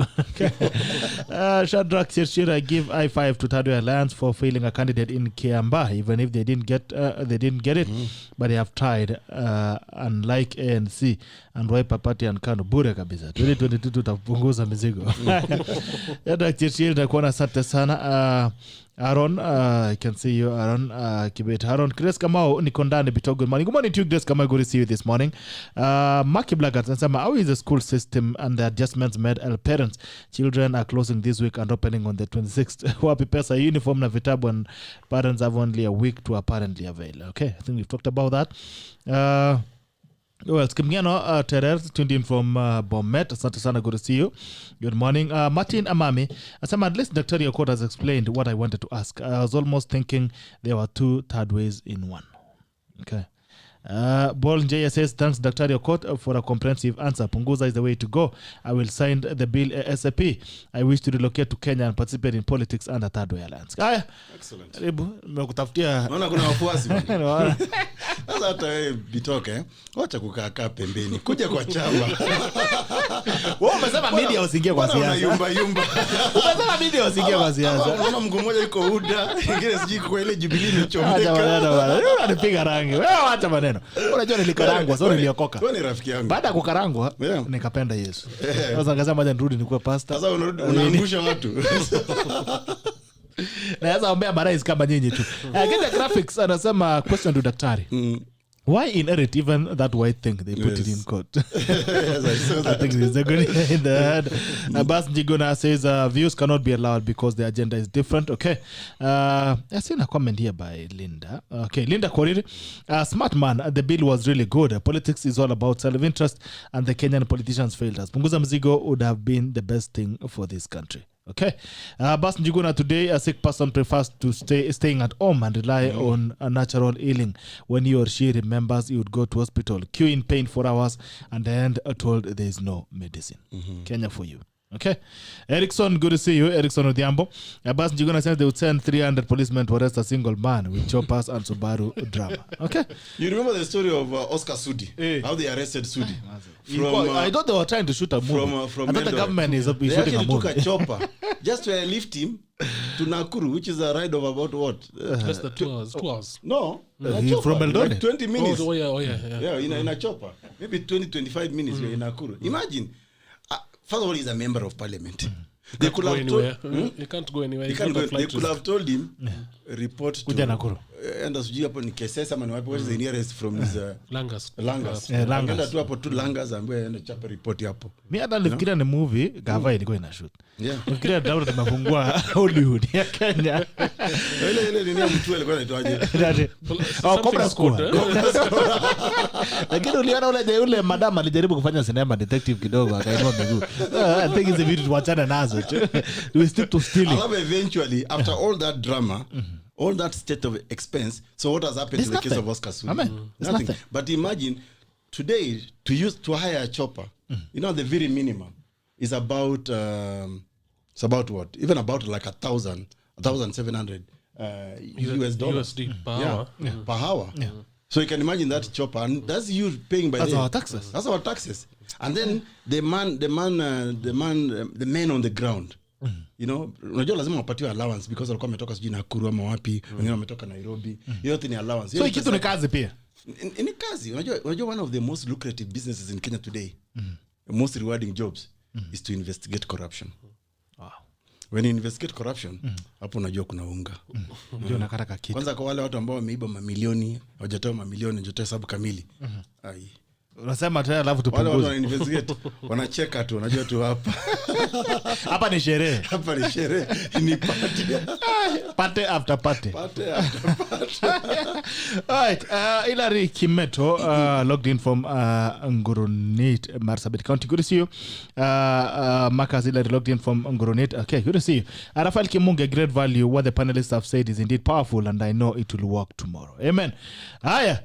Shadrach Sheria give I5 to Thirdway Alliance for failing a candidate in Kiamba, even if they didn't get it, but they have tried. Unlike ANC and Wiper Party and Kanu bure kabisa. 2022 tutapunguza mizigo. Shadrach Sheria nakuona asante sana. Aaron, I can see you, Aaron. Kibet Aaron, Grace Kamau, Nikondane Bitok. Good morning. Good morning to you, Grace Kamau. Good to see you this morning. Maki Blagat, how is the school system and the adjustments made? Parents, children are closing this week and opening on the 26th. Wapi pesa uniform na vitabu, and parents have only a week to apparently avail. Okay, I think we've talked about that. Well, Skimgiano Terer tuned in from Bomet. Asante sana, good to see you. Good morning. Martin Amami. At least Dr. AUKOT has explained what I wanted to ask. I was almost thinking there were two third ways in one. Okay. Bol Njaya says, thanks Dr. AUKOT for a comprehensive answer. Punguza is the way to go. I will sign the bill ASAP. I wish to relocate to Kenya and participate in politics under Thirdway Alliance. Excellent. Nimekutafutia. Naona kuna wafuasi. Sasa hata wewe Bitoke, wacha kukaa pembeni. Kuja kwa chama. Wewe umesema media usiingie kwa siasa. Yumba. Umesema media usiingie kwa siasa. Unaona mguu mmoja yuko UDA, ingine siji kwa ile Jubilee imechomeka. Acha bwana. Anapiga rangi. Wewe acha maneno. Unajua nilikarangwa, sio niliokoka. Wewe ni rafiki yangu. Baada ya kukarangwa, nikapenda Yesu. Sasa ngasema aje nirudi nikuwe pastor. Sasa unaangusha watu. Na sasa ombea barais kama nyinyi tu. Get the graphics, anasema question to daktari. Why inherit even that white thing? They put it in court. I think it's a good in the head. Abbas Njigona says views cannot be allowed because the agenda is different. Okay. I've seen a comment here by Linda. Okay, Linda Koriri. Smart man, the bill was really good. Politics is all about self-interest and the Kenyan politicians failed us. Punguza Mzigo would have been the best thing for this country. Okay. Bas Njuguna, today a sick person prefers to staying at home and rely on a natural healing. When he or she remembers he would go to hospital, queue in pain for hours, and then told there is no medicine. Kenya for you. Okay. Erickson, good to see you. Erickson Odhiambo. Abbas Njuguna says they would send 300 policemen to arrest a single man with choppers and Subaru drama. Okay. You remember the story of Oscar Sudi? How they arrested Sudi? I thought they were trying to shoot a movie. From I thought the government is shooting a movie. They actually took a chopper just to lift him to Nakuru, which is a ride of about what? Less than 2 hours. 2 hours. No. From Eldoret. Like 20 minutes. Yeah, in a chopper. Maybe 20-25 minutes you're in Nakuru. Imagine. First of all, he's a member of parliament. They could have told he can't go anywhere. They could have told him report to Nakuru. And sijui hapo ni Kesesa ama what is the nearest from his Langas. Langas tu hapo tu Langas ambaye ende chapa report hapo. Mimi hata nilifikiria ni movie gava ilikuwa ina shoot. Yeah. Nifikiria Daudi tumefungua Hollywood ya Kenya. Ile ni mtu alikuwa anaitwaje? Cobra Squad. Lakini uliona ule madam alijaribu kufanya cinema detective kidogo akainua miguu. I think it's a video tuachane nazo. We stick to stealing. Eventually after all that drama all that state of expense, so what has happened There's to the case nothing. of Oscar Sudi? Nothing. But imagine today to hire a chopper, you know, the very minimum is about it's about what? Even about like 1,700 US dollars USD per hour. Per hour. Yeah. So you can imagine that chopper, and that's you paying by That's our taxes. That's our taxes. And then the men on the ground. You know, unajua lazima wapatiwe allowance because walikuwa wametoka sijui Nakuru ama wapi, wengine wametoka Nairobi. Yote ni allowance. So kitu ni kazi pia. Ni kazi. Unajua one of the most lucrative businesses in Kenya today, the most rewarding jobs is to investigate corruption. Wow. When you investigate corruption, hapo unajua kuna unga. Unajua unakata kitu. Kwanza kwa wale watu ambao wameiba mamilioni, hawajatoa mamilioni, hawajatoa hesabu kamili. Ai. Unasema tena alafu tupunguze. Wale wana investigate, wanacheka tu, unajua tu hapa. Hapa ni sherehe. Hapa ni sherehe, ni party. Party after party. Party after party. All right, Hilary Kimeto logged in from Nguronit, Marsabit County. Good to see you. Marcus Hilary logged in from Nguronit. Okay, good to see you. Rafael Kimunge, great value. What the panelists have said is indeed powerful and I know it will work tomorrow. Amen. Haya.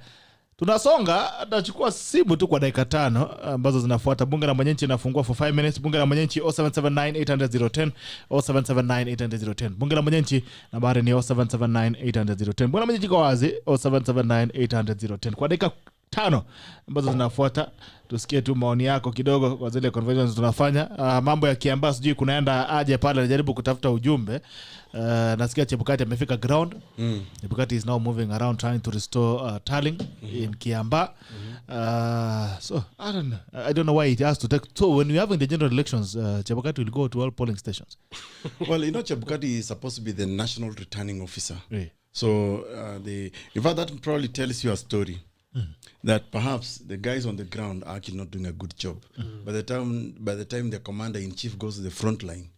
Tunasonga, tutachukua simu tu kwa dakika 5 ambazo zinafuata. Bunge la Mwananchi inafungua for 5 minutes. Bunge la Mwananchi 07798010 07798010. Bunge la Mwananchi nambari ni 07798010. Bunge la Mwananchi kwa wazi 07798010. Kwa dakika 5 ambazo zinafuata tusikie tu maoni yako kidogo kwa zile conversations tunafanya. Mambo ya Kiambaa sijui kunaenda aje pale, anajaribu kutafuta ujumbe. Nasikia Chebukati amefika ground. Chebukati is now moving around trying to restore tallying in Kiambaa. So I don't know why it has to take. So when we're having the general elections, Chebukati will go to all polling stations. Well, you know, Chebukati is supposed to be the national returning officer. Yeah. So in fact, that probably tells you a story. That perhaps the guys on the ground are actually not doing a good job. By the time the commander in chief goes to the front line,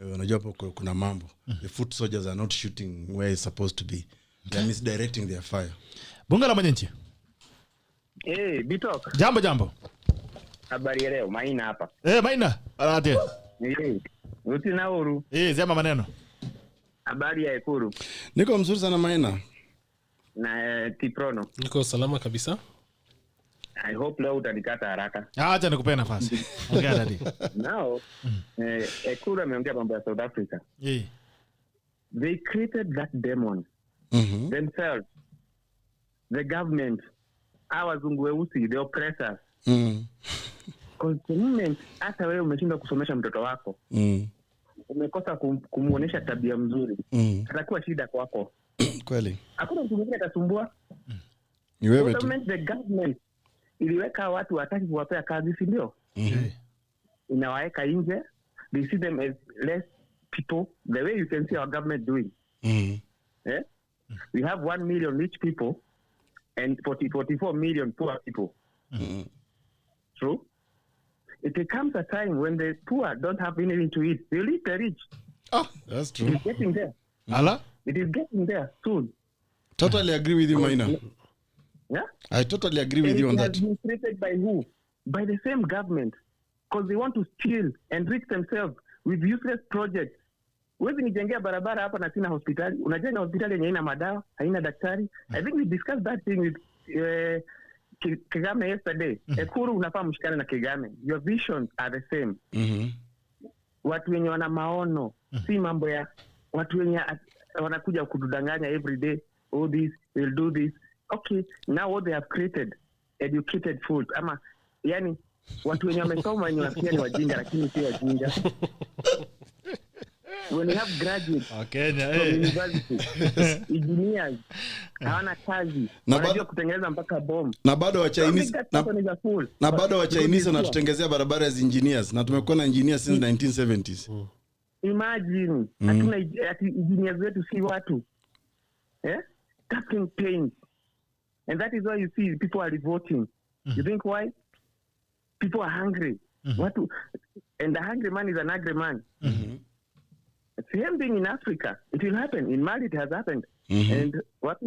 unajua kuna mambo. The foot soldiers are not shooting where it's supposed to be. They are misdirecting their fire. Bunge la Mwananchi. Bitok. Jambo. Habari leo, Maina hapa. Maina. Alate. Utina uru. Zema maneno. Habari ya EKURU. Niko mzuri sana Maina. Na KIPRONO. Niko salama kabisa. I hope leo utanikata haraka. Acha nikupe nafasi. Ongea dadi. Now, EKURU ameongea mambo ya South Africa. They created that demon themselves. The government, wazungu weusi, the oppressors. Because the moment hata wewe umeshinda kusomesha mtoto wako, umekosa kumuonesha tabia mzuri, atakuwa shida kwako. Kweli. Hakuna mtu mwingine atasumbua. Ni wewe tu. The government iliweka watu wataki kuwapea kazi, si ndio? Inawaeka nje. They see them as less people. The way you can see our government doing. We have 1 million rich people and 44 million poor people. True? It comes a time when the poor don't have anything to eat. They'll eat the rich. Oh, that's true. It's getting there. Ala? It is getting there soon. Totally agree with you, Maina. Yeah? I totally agree with you on that. It has been created by who? By the same government. Because they want to steal and enrich themselves with useless projects. Wewe nijengea barabara hapa na sina hospitali. Unajenga hospitali yenye haina madawa, haina daktari. I think we discussed that thing with Kagame yesterday. EKURU unafaa mshikane na Kagame. Your visions are the same. watu wenye wana maono, si mambo ya watu wenye wanakuja kutudanganya every day, oh this will do this. Okay, now what they have created, educated fools, ama yani watu wenye wamesoma wenye pia ni wajinga lakini si wajinga. When you have graduates from university, engineers, hawana kazi, wanajua kutengeneza mpaka bomb. Na bado wa Chinese na bado wa Chinese wanatutengezea barabara as engineers, na tumekuwa na engineers since 1970s. Imagine, hatuna engineers wetu si watu. Tapping pains. And that is why you see people are revolting. You think why? People are hungry. And the hungry man is an angry man. Same thing in Africa. It will happen. In Mali, it has happened. And what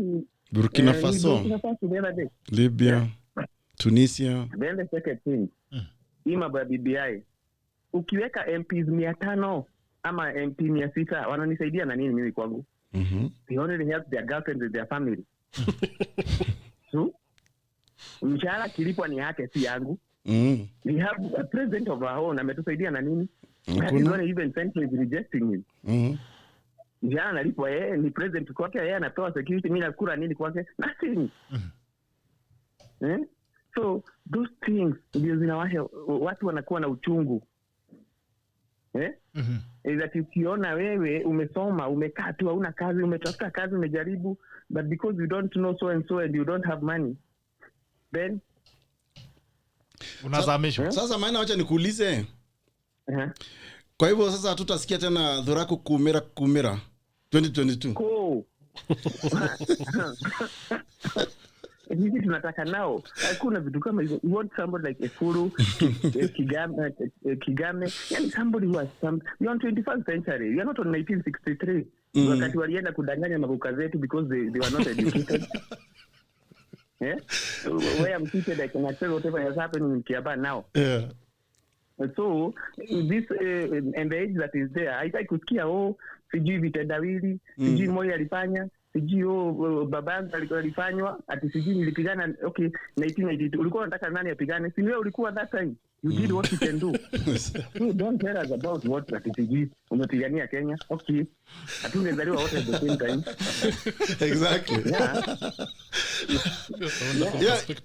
Burkina Faso, the other day. Libya, Tunisia. Then the second thing, imaba BBI. Ukiweka MPs 500 ama MP 600, wananisaidia na nini mimi kwangu? They only help their girlfriends and their family. So, mshahara kilipwa ni yake, si yangu. We have a president of our own, ametusaidia na nini? That is when even Central is rejecting him. Mshahara analipwa yeye, ni president kwake, yeye anatoa security, mimi nakula nini kwake? Nothing. So, those things, ndio zinawasha watu wanakuwa na uchungu. Is that ukiona wewe umesoma, umekaa tu hauna kazi, umetafuta kazi, umejaribu, but because you don't know so and so and you don't have money, then unazamishwa. Sasa maana acha nikuulize. Kwa hivyo sasa hatutasikia tena dhuraku kumera 2022. Cool. Hivi tunataka nao. Hakuna vitu kama hivyo. You want somebody like EKURU, Kigame, yani somebody who has some. You on 21st century. You are not on 1963. Wakati walienda kudanganya mabuka zetu because they were not educated. Where I'm seated, I can access whatever is happening in Kiaba now. So this and the age that is there, haitaki kusikia sijui vitendawili, sijui moyo alifanya, sijui babangu alifanywa, ati sijui nilipigana. Okay, 1992 ulikuwa unataka nani apigane? Si wewe ulikuwa that time. You did what you can do. So don't tell us about what ati umepigania Kenya. Okay, hatungezaliwa wote at the same time. Exactly.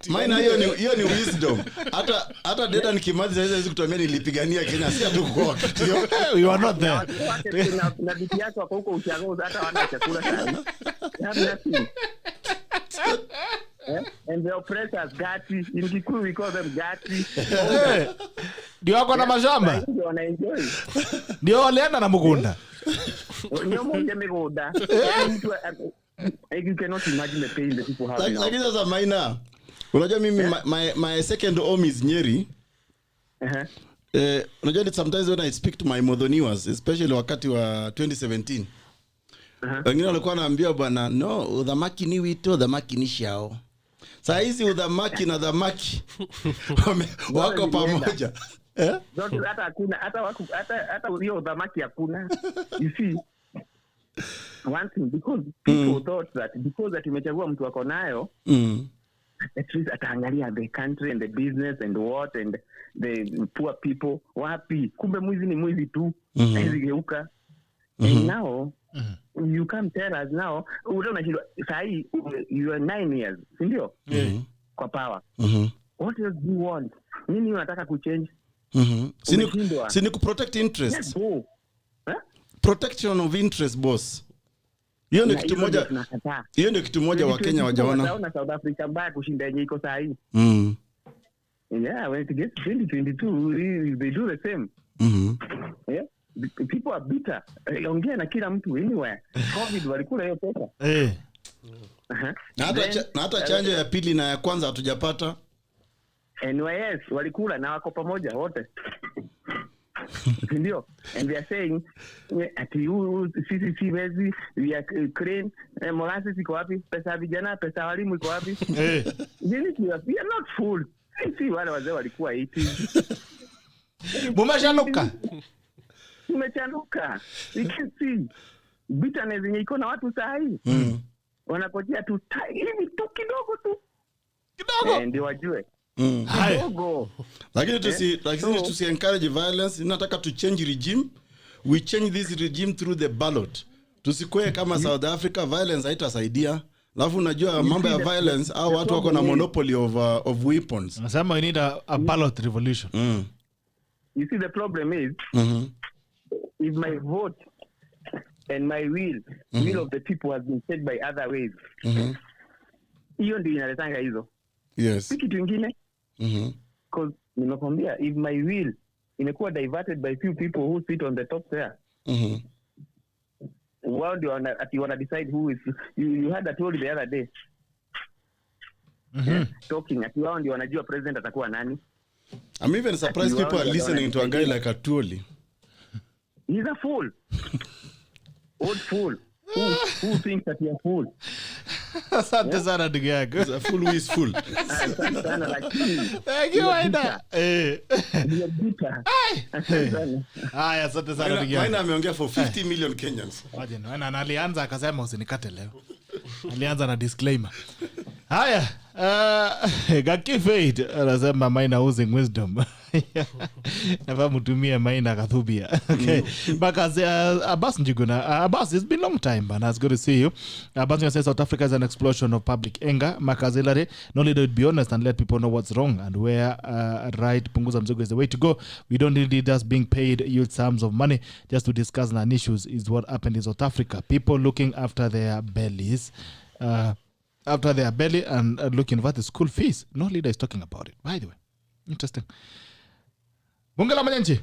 Maana hiyo ni wisdom. Hata data nikimazi sasa kutuambia nilipigania Kenya, si hatukuwa wakati hiyo. We were not there. Na vipi yako wako huko ushagoza, hata wana chakula sana. Have nothing. And the oppressors gati, in Kikuyu we call them gati. Ndio wako na mashamba. Ndio wanaenjoy. Ndio walienda na mugunda. Ndio mmoja megoda. You cannot imagine the pain that people have. Like sasa Maina. Unajua mimi my second home is Nyeri. Unajua sometimes when I speak to my Modoniwas, especially wakati wa 2017. Wengine walikuwa wanaambia bwana, no, udhamaki ni wito, udhamaki ni shao. Saa hizi udhamaki na dhamaki wako pamoja. Zote hata hakuna, hata hiyo udhamaki hakuna. You see, one thing, because people thought that because that umechagua mtu wako nayo, at least ataangalia the country and the business and what and the poor people. Wapi? Kumbe mwizi ni mwizi tu. Hizi geuka. And now, you come tell us now, unashindwa sahi, you are 9 years, si ndio? Kwa power. What else do you want? Nini unataka kuchange? Sini kuprotect interest. Protection of interest, boss. Hiyo ndio kitu moja. Hiyo ndio kitu moja wa Kenya wajaona. Naona South Africa mbaya kushinda yenye iko sahi. Yeah, when it gets 2022, they do the same. Yeah. People are bitter. Ongea na kila mtu anywhere. COVID walikula hiyo pesa. Na hata chanjo ya pili na ya kwanza hatujapata. NYS walikula na wako pamoja wote. Ndio. And they are saying ati sisi wezi we are Ukraine, molasses iko wapi? Pesa vijana, pesa walimu iko wapi? We are not fools. Sisi wale wazee walikuwa 80. Mumeshanuka. Tumechanuka. You can see bitterness yenye iko na watu sahi. Wanakojea tu hivi tu kidogo tu. Kidogo. Ndio wajue. Kidogo. Lakini tusi encourage violence. Tunataka to change regime we change this regime through the ballot. Tusikwe kama South Africa, violence haitasaidia. Alafu unajua mambo ya violence au watu wako na monopoly of weapons. Nasema we need a ballot revolution. You see, the problem is, if my vote and my will of the people has been set by other ways, hiyo ndio inaletanga hizo. Yes. Si kitu ingine. Because ninakwambia, if my will imekuwa diverted by few people who sit on the top there, wao ndio wana decide who is. You had that told the other day. Talking ati wao ndio wanajua president atakuwa nani. I'm even surprised people are listening to a guy like Atuli. He's a fool. Old fool. Who thinks that you're a fool? Asante sana ndugu yangu. He's a fool who is fool. Asante sana lakini. Thank you Maina. You're bitter. Haya, asante sana ndugu yangu. Maina ameongea for 50 million Kenyans. Imagine, Maina alianza akasema usinikate leo. Alianza na disclaimer. Haya, Gaki Fate anasema Maina using wisdom. Nafaa mtumie Maina kathubia. Okay. Because Abbas Njuguna, Abbas, it's been a long time, man. It's good to see you. Abbas says South Africa is an explosion of public anger. Makazilare, no leader would be honest and let people know what's wrong and where right Punguza Mzigo is the way to go. We don't need leaders being paid huge sums of money just to discuss non-issues is what happened in South Africa. People looking after their bellies. And looking for the school fees. No leader is talking about it, by the way. Interesting. Bunga la Mwananchi.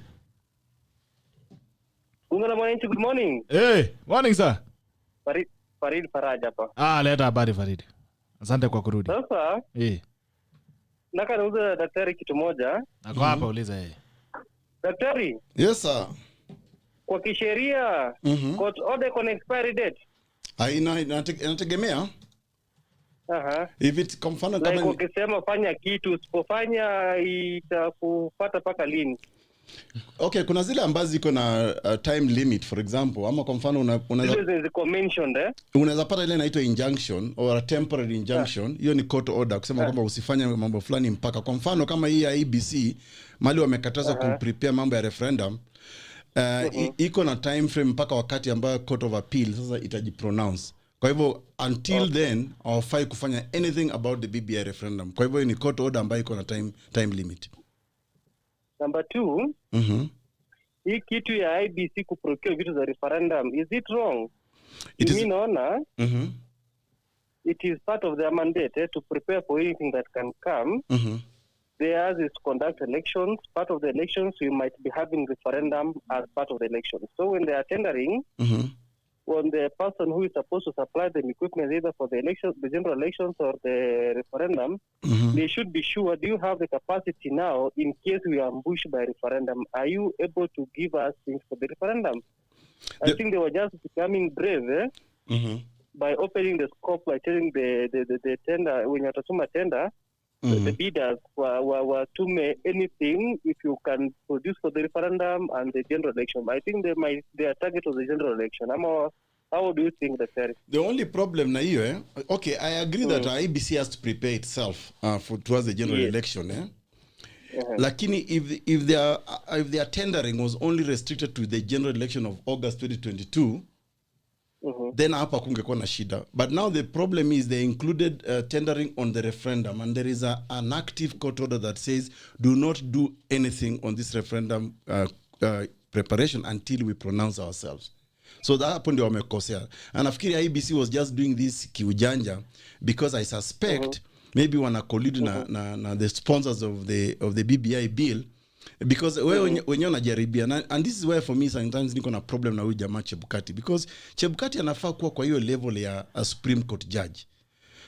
Bunga la Mwananchi, good morning. Hey, morning sir. Farid Faraj hapa. Leta habari Farid. Asante kwa kurudi. Sasa, nataka niulize daktari kitu moja. Nako hapa uliza yeye. Daktari? Yes sir. Kwa kisheria, court order con expiry date? Inategemea. If it confirmed like kama ukisema fanya kitu usipofanya itakupata paka lini? Okay, kuna zile ambazo ziko na time limit, for example, ama kwa mfano unaweza pata ile inaitwa injunction or a temporary injunction. Hiyo ni court order kusema kwamba usifanye mambo fulani mpaka, kwa mfano kama hii ya IEBC mali wamekataza kuprepare mambo ya referendum. Iko na time frame mpaka wakati ambayo court of appeal sasa itajipronounce. Kwa hivyo until then hawafai kufanya anything about the BBI referendum. Kwa hivyo ni court order ambayo iko na time limit. Number 2, hii kitu ya IEBC kuprocure vitu za referendum, is it wrong? It is part of their mandate to prepare for anything that can come. Theirs is to conduct elections. Part of the elections, we might be having referendum as part of the elections. So when they are tendering, when the person who is supposed to supply them equipment either for the elections, the general elections or the referendum, they should be sure, do you have the capacity now in case we are ambushed by referendum? Are you able to give us things for the referendum? I think they were just becoming brave by opening the scope, by telling the tender, when you're to tender, the bidders were to make anything if you can produce for the referendum and the general election. I think their target was the general election. How do you think that there is? The only problem na hiyo okay, I agree that IEBC has to prepare itself towards the general election lakini if their tendering was only restricted to the general election of August 2022, then hapa kungekuwa na shida. But now the problem is they included tendering on the referendum, and there is an active court order that says do not do anything on this referendum preparation until we pronounce ourselves. So that hapo ndio wamekosea. And nafikiri IEBC was just doing this kiujanja because I suspect maybe wana collude na the sponsors of the BBI bill, because wewe wenyewe unajaribia, and this is where for me sometimes niko na problem na huyu jamaa Chebukati, because Chebukati anafaa kuwa kwa hiyo level ya a Supreme Court judge.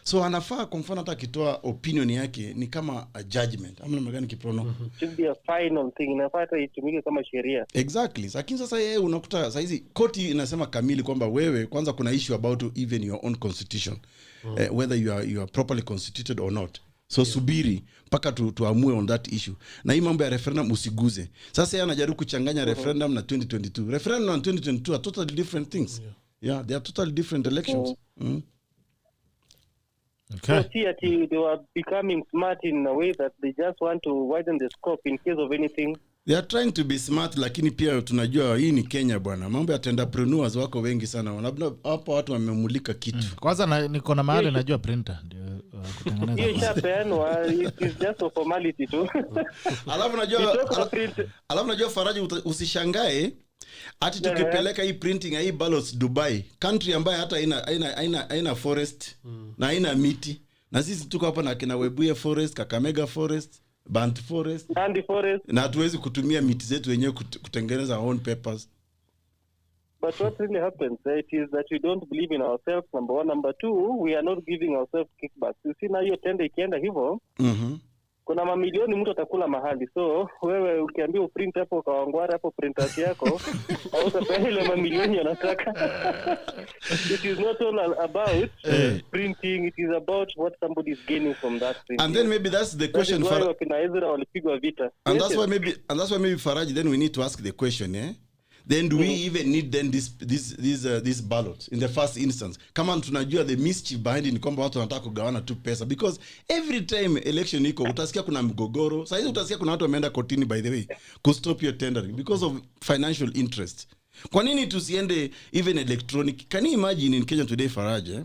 So anafaa kwa mfano hata akitoa opinion yake ni kama a judgment. Ama namna gani Kiprono? Should be a final thing. Inafaa itumike kama sheria. Exactly. Lakini sasa yeye unakuta sasa hizi koti inasema kamili kwamba wewe kwanza kuna issue about even your own constitution. Whether you are properly constituted or not. So subiri mpaka tuamue on that issue. Na hii mambo ya referendum usiguze. Sasa yeye anajaribu kuchanganya referendum na 2022. Referendum na 2022 are totally different things. Yeah, they are totally different elections. Okay. So see, they were becoming smart in a way that they just want to widen the scope in case of anything. They are trying to be smart, lakini pia tunajua hii ni Kenya bwana. Mambo ya entrepreneurs wako wengi sana. Hapo watu wamemulika kitu. Kwanza niko na mahali najua printer ndio kutengeneza. Hiyo shapeanwa, it is just a formality tu. Alafu najua Faraji, usishangae ati tukipeleka hii printing hii ballots Dubai, country ambayo hata haina forest na haina miti. Na sisi tuko hapa na kina Webuye Forest, Kakamega Forest, Bantu Forest, na hatuwezi kutumia miti zetu wenyewe kutengeneza own papers. But what really happens it is that we don't believe in ourselves, number one. Number two, we are not giving ourselves kickbacks. You see, na hiyo tenda ikienda hivyo, kuna mamilioni mtu atakula mahali. So wewe ukiambia uprint hapo kaangwara hapo printers yako au utapewa ile mamilioni anataka. It is not all about printing, it is about what somebody is gaining from that printing. And then maybe that's the question for walipigwa vita. And that's why maybe Faraji, then we need to ask the question, Then do we even need then this ballot in the first instance? Kama tunajua the mischief behind it ni kwamba watu wanataka kugawana tu pesa, because every time election iko utasikia kuna mgogoro. Sasa utasikia kuna watu wameenda kotini, by the way, to stop your tendering because of financial interest. Kwa nini tusiende even electronic? Can you imagine in Kenya today, Faraji,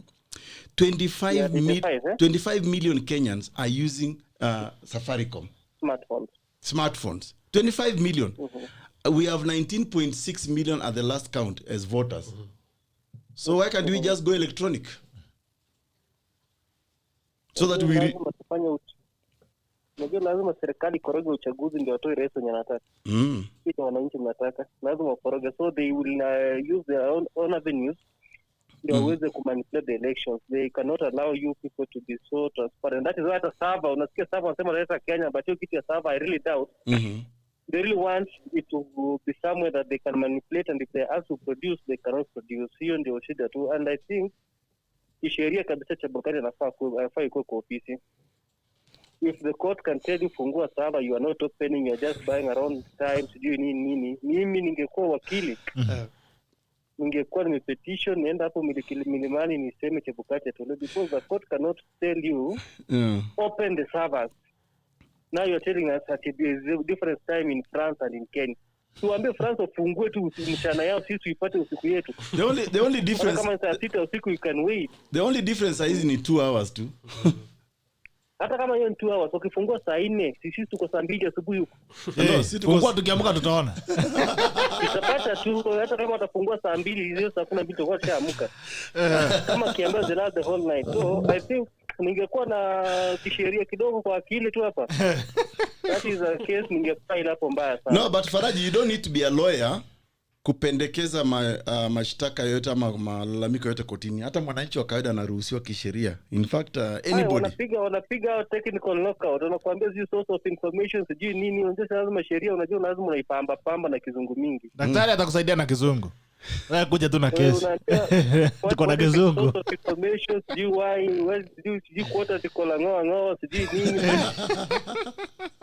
25 million Kenyans are using Safaricom smartphones. 25 million. We have 19.6 million at the last count as voters. So why can't we just go electronic? So that we lazima serikali koroge uchaguzi ndio watoe rais wenye anataka. Kitu wananchi wanataka. Lazima koroge, so they will use their own avenues ndio waweze kumanipulate the elections. They cannot allow you people to be so transparent. That is why the server, unasikia server wanasema leta Kenya, but hiyo kitu ya server I really doubt. They really want it to be somewhere that they can manipulate, and if they ask to produce, they cannot produce. Hiyo ndio shida tu. And I think kisheria kabisa Chebukati anafaa ikuwe kwa ofisi. If the court can tell you fungua server, you are not opening, you are just buying around time, sijui nini. Mimi ningekuwa wakili. Ningekuwa nimepetition, nienda hapo milimani niseme Chebukati atole, because the court cannot tell you open the servers. Now you're telling us that it is a different time in France and in Kenya. Tuambie France wafungue tu mchana yao, sisi tuipate usiku yetu. The only difference, kama saa 6 usiku you can wait. The only difference is in 2 hours tu. Hata kama hiyo 2 hours ukifungua saa 4, sisi tuko saa 2 asubuhi huko. Sisi tuko tukiamka tutaona. Itapata tu, hata kama utafungua saa 2 hiyo saa 12 tutakuwa tushaamka. Kama kiambaza the whole night. So I think ningekuwa na kisheria kidogo kwa akili tu hapa. That is a case ningefile hapo mbaya sana. No, but Faraji, you don't need to be a lawyer kupendekeza mashtaka yote ama malalamiko yote kotini. Hata mwananchi wa kawaida anaruhusiwa kisheria. In fact, anybody. Wanapiga technical knockout. Wanakuambia hizo source of information sijui nini. Unajua lazima sheria, unajua lazima unaipamba na kizungu mingi. Daktari atakusaidia na kizungu. Wewe kuja tu na kesi. Tuko na kizungu. Source of information sijui why, sijui quota tikola ngoa sijui nini.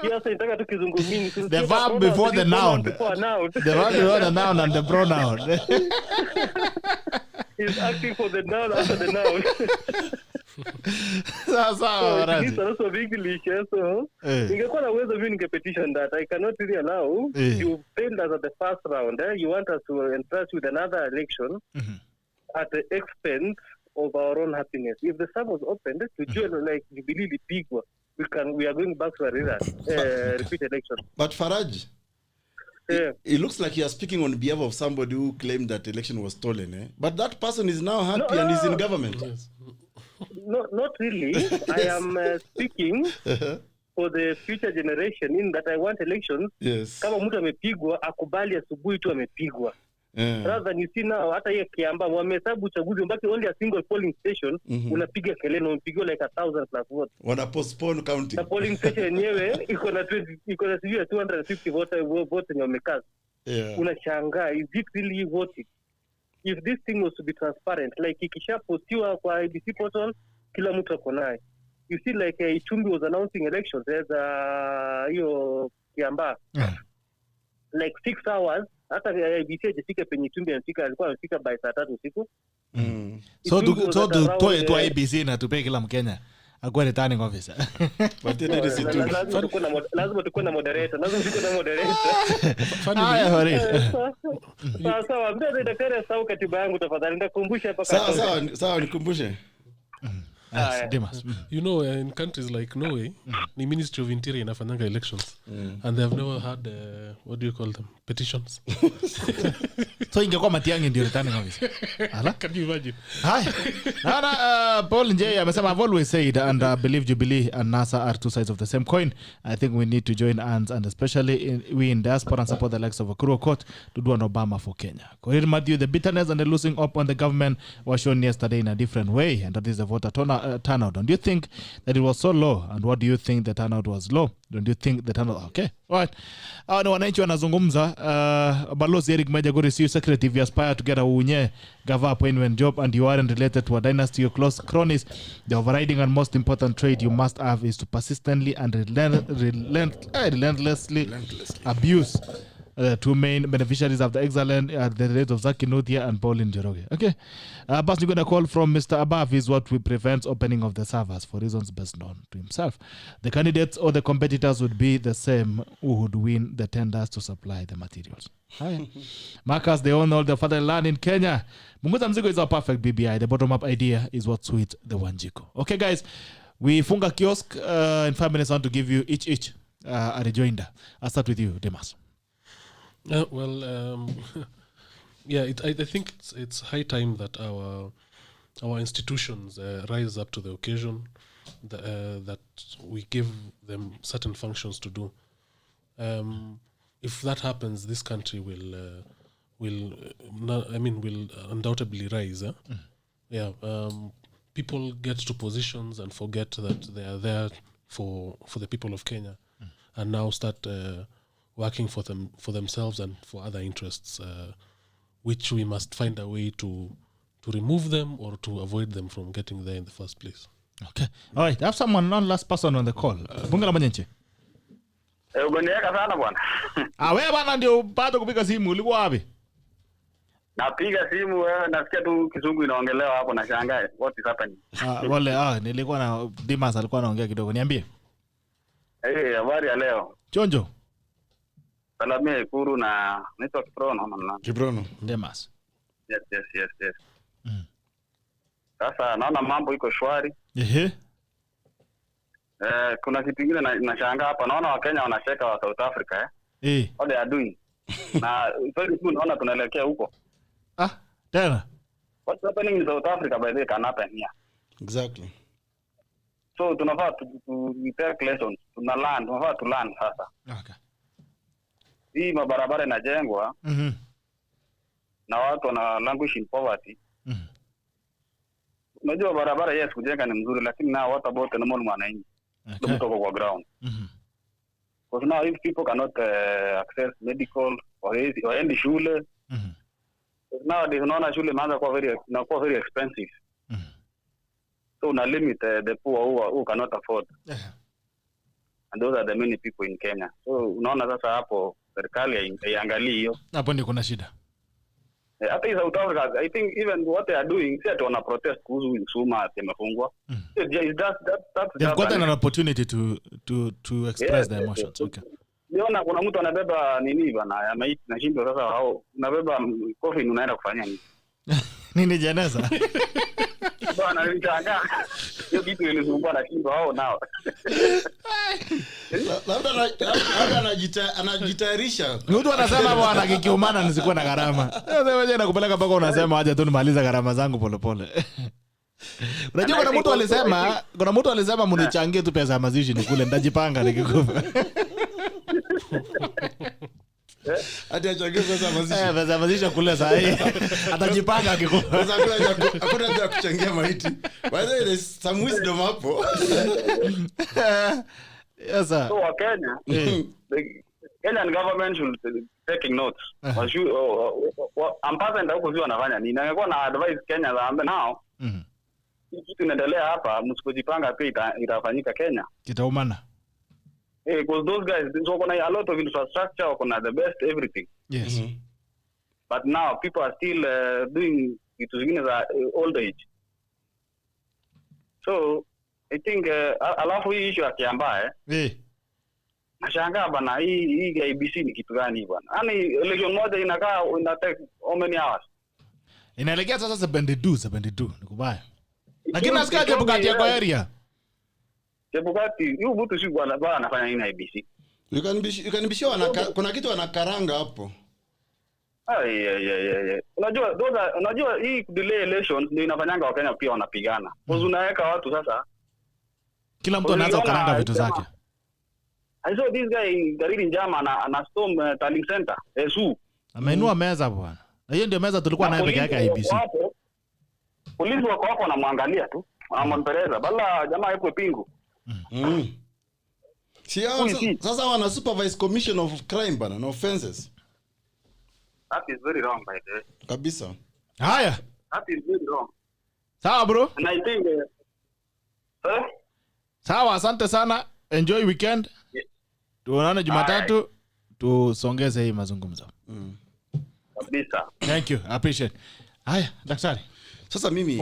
Kiasi nitaka tu kizungu mingi. The verb before the noun. The verb before the noun and the pronoun. He's acting for the noun after the noun. Sasa this is also big English, so ningekuwa na uwezo mimi ningepetition that I cannot really allow you failed us at the first round. You want us to entrust with another election at the expense of our own happiness. If the sub was opened to join like Jubilee Lipigwa, we are going back to a repeat election. But Faraj, it looks like you are speaking on behalf of somebody who claimed that election was stolen, But that person is now happy and is in government. Yes. No, not really. I am speaking for the future generation, in that I want elections. Yes. Kama mtu amepigwa akubali asubuhi tu amepigwa. Rather than you see now hata yeye kiamba wamehesabu uchaguzi mbaki only a single polling station, unapiga kelele unapigiwa like 1,000 plus votes. Wana postpone counting. The polling station yenyewe iko na 250 votes yenye wamekast. Unashangaa, is it really voting? If this thing was to be transparent, like ikisha postiwa kwa IEBC portal, kila mtu ako naye. You see, like Ichumbi was announcing elections as hiyo kiamba. Like 6 hours, hata IEBC ajifika penye Ichumbi alikuwa amefika by saa 3 usiku. So to IEBC na tupe kila Mkenya Akuwa returning officer. But there is it. Lazima tukue na moderator. Sawa, mbona daktari asahau katiba yangu tafadhali nitakumbusha hapa Sawa nikumbushe. DEMAS. You know, in countries like Norway, the Ministry of Interior inafanyanga elections, and they have never had what do you call them, petitions. So ingekuwa Matiang'i ndio returning officer. Can you imagine? Hi. Paul Njay amesema, I've always said and believe Jubilee and NASA are two sides of the same coin. I think we need to join hands, and especially we in diaspora, and support the likes of AUKOT to do an Obama for Kenya. Korir Matthew, the bitterness and the losing up on the government was shown yesterday in a different way, and that is the voter turnout. Don't you think that it was so low? And what do you think the turnout was low? Don't you think the turnout... Okay. All right. Ni wananchi wanazungumza. Balozi Eric Majaguri, CU Secretary, if you aspire to get a unye gava appointment job and you aren't related to a dynasty or close cronies, the overriding and most important trait you must have is to persistently and relentlessly abuse two main beneficiaries of the excellent the rate of Zaki Nuthia and Pauline Njoroge. Okay. But you're going to call from Mr. Above is what we prevents opening of the servers for reasons best known to himself. The candidates or the competitors would be the same who would win the tenders to supply the materials. Hi. Marcus, they own all the fatherland in Kenya. Munguza Mzigo is our perfect BBI. The bottom-up idea is what sweet the Wanjiko. Okay, guys. We funga kiosk. In 5 minutes, I want to give you each a rejoinder. I'll start with you, DEMAS. I think it's high time that our institutions rise up to the occasion, that we give them certain functions to do. If that happens, this country will undoubtedly rise. People get to positions and forget that they are there for the people of Kenya, and now start working for themselves and for other interests, which we must find a way to remove them or to avoid them from getting there in the first place. Okay. All right. I have one last person on the call. Bunga la Manyenche. Umeniweka sana bwana. Wewe bwana ndio bado kupiga simu, ulikuwa wapi? Napiga simu wewe, nasikia tu kizungu inaongelewa hapo na shangae. What is happening? Nilikuwa na DEMAS alikuwa anaongea kidogo. Niambie. Habari ya leo. Chonjo. Salamia EKURU na naitwa KIPRONO. KIPRONO. DEMAS. Yes. Sasa naona mambo iko shwari. Kuna kitu kingine nashangaa hapa, naona Wakenya wanacheka wa South Africa what they are doing. Na very soon naona tunaelekea huko. Tena. What's happening in South Africa by the way can happen here. Exactly. So tunafaa to take lessons. Tunafaa to learn sasa. Okay. Hii mabarabara inajengwa na watu wana languish in poverty. Unajua barabara yes kujenga ni mzuri, lakini na what about the normal mwananchi? Kutoka kwa ground. Because now if people cannot access medical or any shule, now they unaona shule imeanza kuwa very expensive. So una limit the poor who cannot afford. And those are the many people in Kenya. So unaona sasa hapo serikali iangalie hiyo. Hapo ndio kuna shida. Hata in South Africa, I think even what they are doing, si ati wana protest kuhusu Suma imefungwa. They've got an opportunity to express their emotions. Okay. Niona kuna mtu anabeba nini bana, amaiti na shindo sasa hao. Unabeba coffin unaenda kufanya nini? Nini jeneza? Bana nitanga. Hiyo kitu ilisumbua na shindo hao nao. Labda anajitayarisha. Mtu anasema bwana kikiumana nisikuwe na gharama. Sasa wewe nakupeleka mpaka unasema aje tu nimaliza gharama zangu polepole. Unajua kuna mtu alisema mnichangie tu pesa ya mazishi nikule ndajipanga nikikufa. Hadi achangie pesa ya mazishi. Pesa ya mazishi kule saa hii. Atajipanga akikufa. Sasa hakuna haja ya kuchangia maiti. By the way, there's some wisdom hapo. Yes sir. So Kenya, the Kenyan government should taking notes. Ambassador huko sio wanafanya nini? Angekuwa na advice Kenya zaambe now. Kitu inaendelea hapa, msipojipanga pia itafanyika Kenya. Kitaumana. Because those guys, so kuna a lot of infrastructure, kuna the best everything. Yes. But now people are still doing it zingine za old age. So I think alafu hii issue ya Kiambaa nashangaa bana, hii IEBC ni kitu gani bwana? Yaani election moja inakaa ina take how many hours? Inaelekea sasa 72 ni kubaya. Lakini nasikia Chebukati yako area. Chebukati, yu mtu si bwana anafanya nini IEBC? You can be sure kuna kitu anakaranga hapo. Unajua hii delay elections ndio inafanyanga Wakenya pia wanapigana. Kwa unaweka watu sasa. Kila mtu anaanza kukaranga vitu zake. I saw this guy Gariri Njama na storm Tallying Center. Esu. Ameinua meza bwana. Na hiyo ndio meza tulikuwa nayo peke yake IEBC. Polisi wako hapo wanamwangalia tu. Wanampereza. Bala jamaa yuko pingu. Sasa wana supervise commission of crime bana, no offenses. That is very wrong by the way. Kabisa. Haya. That is very wrong. Sawa bro. And I think sawa, asante sana. Enjoy weekend. Yeah. Tuonane Jumatatu tusongeze hii mazungumzo. Kabisa. Thank you. I appreciate. Haya, daktari. Sasa mimi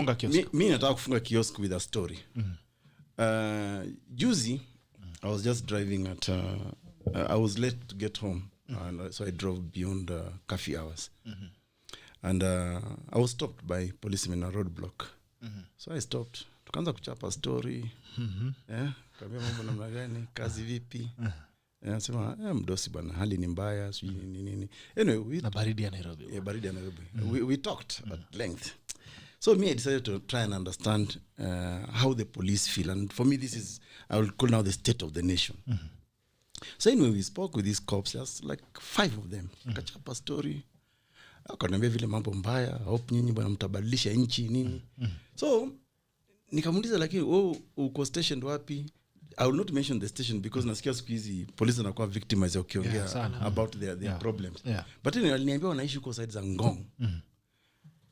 nataka kufunga kiosk with a story. Juzi I was just driving at I was late to get home and so I drove beyond curfew hours. And I was stopped by policemen on a roadblock. So I stopped. Tukaanza kuchapa story. Kaambia mambo namna gani, kazi vipi? Anasema mdosi bwana, hali ni mbaya, sijui nini. Anyway, na baridi ya Nairobi. Yeah, baridi ya Nairobi. We talked at length. So me, I decided to try and understand how the police feel. And for me, this is, I will call now the state of the nation. So anyway, we spoke with these cops, just like 5 of them. Kachapa story. Akaniambia vile mambo mbaya, hope nyinyi bwana mtabadilisha nchi nini. So nikamuuliza lakini uko stationed wapi? I will not mention the station because nasikia siku hizi police wanakuwa victimized ukiongea about their problems. But anyway, aliniambia wanaishi huko side za Ngong.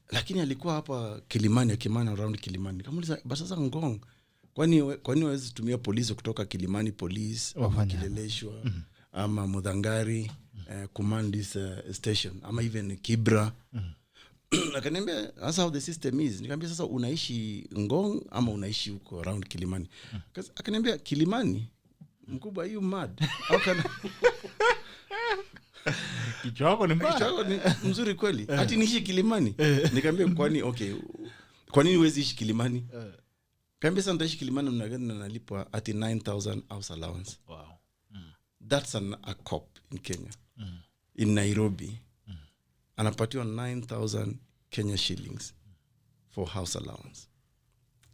Lakini alikuwa hapa Kilimani, around Kilimani. Nikamuuliza basi sasa Ngong, kwani wawezi tumia polisi kutoka Kilimani police ama Kileleshwa ama Mudhangari command this station ama even Kibra? Akaniambia sasa how the system is. Nikamwambia sasa unaishi Ngong ama unaishi huko around Kilimani? Akaniambia Kilimani mkubwa, you mad? Kichwa chako ni mzuri kweli. Ati niishi Kilimani? Nikamwambia kwa nini huwezi ishi Kilimani? Kaambia sasa nitaishi Kilimani na nalipwa ati 9,000 house allowance. Wow. That's a cop in Kenya. In Nairobi. Anapatiwa 9,000 Kenya shillings for house allowance.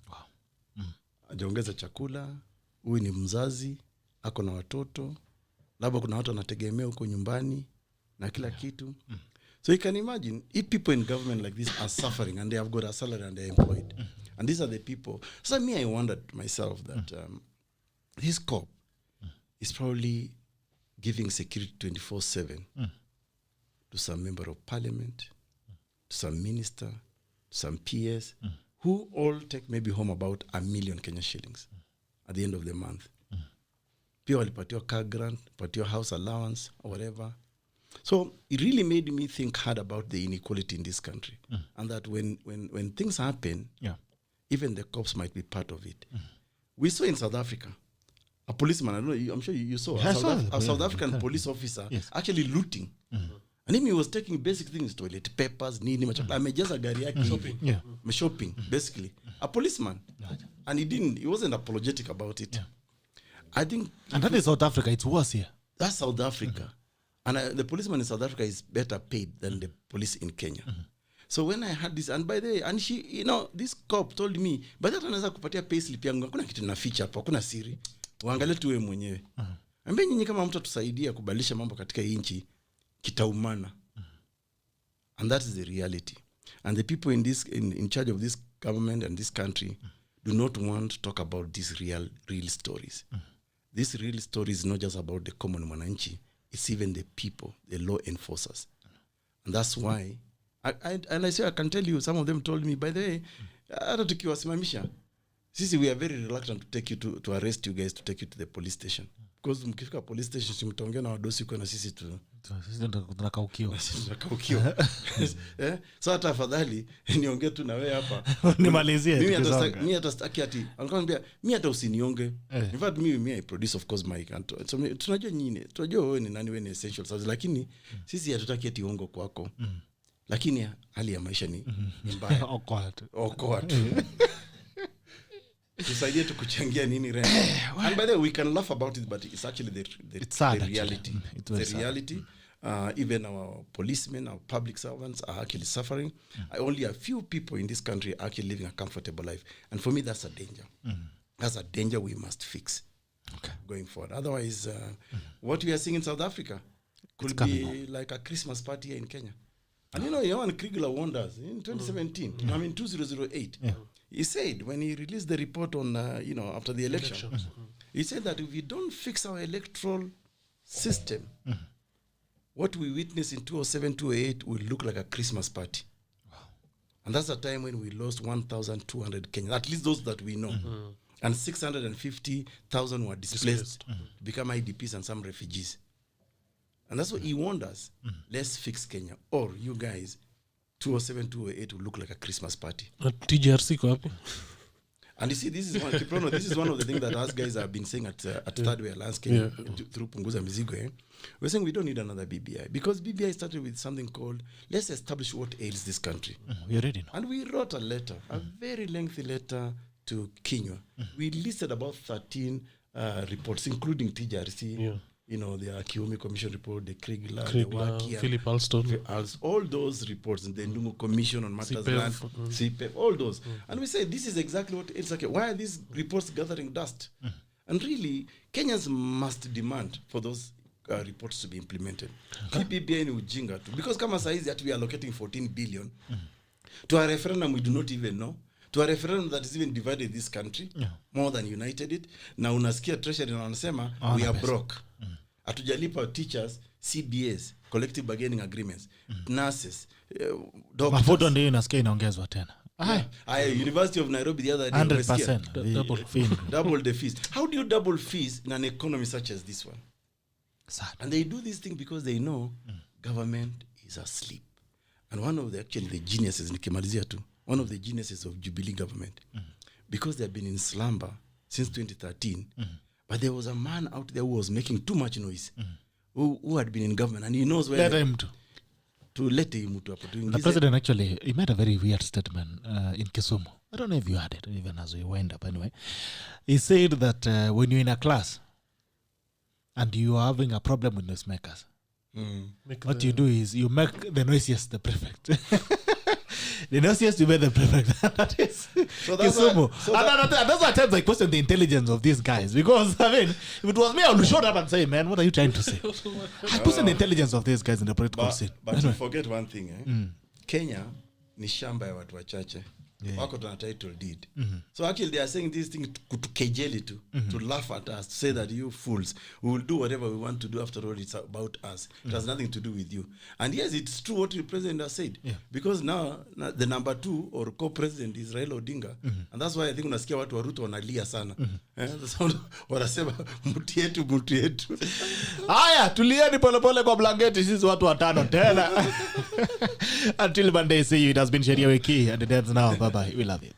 Wow. Ajaongeza chakula, huyu ni mzazi, ako na watoto, labda kuna watu wanategemea huko nyumbani na kila kitu. So you can imagine if people in government like this are suffering and they have got a salary and they're employed. And these are the people. So me, I wondered myself that this cop is probably giving security 24/7 to some member of parliament, to some minister, to some PS, who all take maybe home about 1 million Kenya shillings at the end of the month. Pia walipatiwa car grant, patiwa house allowance or whatever. So it really made me think hard about the inequality in this country. And that when things happen, even the cops might be part of it. We saw in South Africa, a policeman, I don't know, I'm sure you saw, a South African police officer actually looting. And he was taking basic things, toilet papers, nini, machakula. Amejaza gari yake shopping, basically. A policeman. And he wasn't apologetic about it. I think... And that is South Africa, it's worse here. That's South Africa. And the policeman in South Africa is better paid than the police in Kenya. So when I had this, and by the way, and she, this cop told me, but that anaweza kupatia payslip yangu, hakuna kitu naficha hapo, hakuna siri. Uangalie tu wewe mwenyewe. Ambe nyinyi kama mtu tusaidia kubadilisha mambo katika hii nchi kitaumana. And that is the reality. And the people in charge of this government and this country do not want to talk about these real stories. This real story is not just about the common mwananchi. It's even the people, the law enforcers. And that's why, I say, I can tell you, some of them told me, by the way, hata tukiwasimamisha, sisi we are very reluctant to take you to arrest you guys, to take you to the police station. because mkifika police station simtaongea na wadosi kwa na sisi tu tunakaukiwa. So hata afadhali niongee tu na wewe hapa nimalizie. Mimi hata staki ati alikuwa mimi hata usinionge. In fact mimi I produce of course my so tunajua nyinyi tunajua wewe ni nani, wewe ni essential service, lakini sisi hatutaki ati uongo kwako. Lakini hali ya maisha ni mbaya. AUKOT. Tusaidie tukuchangia nini rent. And by the way, we can laugh about it, but it's actually the reality. The reality. Even our policemen, our public servants are actually suffering. Only a few people in this country are actually living a comfortable life. And for me, that's a danger. That's a danger we must fix going forward. Otherwise, what we are seeing in South Africa could be like a Christmas party here in Kenya. And Johan Kriegler warned us in 2017, 2008. He said, when he released the report on, after the election, he said that if we don't fix our electoral system, what we witnessed in 2007, 2008 will look like a Christmas party. Wow. And that's the time when we lost 1,200 Kenyans, at least those that we know. And 650,000 were displaced to become IDPs and some refugees. And that's what he warned us. Let's fix Kenya. Or you guys, 2007, 2008 will look like a Christmas party. TJRC ko hapo. And you see, this is one, KIPRONO, this is one of the things that us guys have been saying at Thirdway Alliance Kenya, through Punguza Mizigo. We're saying we don't need another BBI, because BBI started with something called, let's establish what ails this country. We're ready now. And we wrote a letter, a very lengthy letter to Kenya. We listed about 13 reports, including TJRC, the Kiumi Commission report, the Kriegler, the Waki, Philip Alston, all those reports, and the Ndungu Commission on Matters Land, CPEF, all those. And we say, this is exactly what it's like. Why are these reports gathering dust? And really, Kenyans must demand for those reports to be implemented. KPBI ni ujinga tu. Because kama saizi that we are allocating 14 billion to a referendum we do not even know, to a referendum that is even divided this country more than united it. Na unasikia treasury na wanasema we are broke. Atujalipa teachers, CBAs, collective bargaining agreements, nurses, doctors. Mafuta ndio unasikia inaongezwa tena. University of Nairobi the other day 100% double the fees. How do you double fees in an economy such as this one? Sad. And they do this thing because they know government is asleep. And one of the geniuses, nikimalizia tu, one of the geniuses of Jubilee government, because they have been in slumber since 2013, but there was a man out there who was making too much noise, who had been in government, and he knows where let him to let him to. The president actually, he made a very weird statement in Kisumu. I don't know if you heard it, even as we wind up anyway. He said that when you're in a class and you are having a problem with noisemakers, what you do is you make the noisiest the prefect. The noisiest you make the prefect. That is Kisumu. That's why times I question the intelligence of these guys. Because, I mean, if it was me, I would show up and say, man, what are you trying to say? I question the intelligence of these guys in the political scene. But you forget one thing. Kenya ni shamba ya watu wachache. Wako tuna title deed. So actually they are saying this thing to kejeli to laugh at us, to say that you fools, we will do whatever we want to do. After all, it's about us. It has nothing to do with you. And yes, it's true what the president has said. Because now the number 2 or co-president is Raila Odinga. And that's why I think unasikia watu wa Ruto wanalia sana. Wanasema mtu yetu. Haya, tulieni polepole kwa blanketi sisi watu watano tena. Until Monday, see you. It has been Sheria Wiki and the dead's now. Bye-bye. We love you.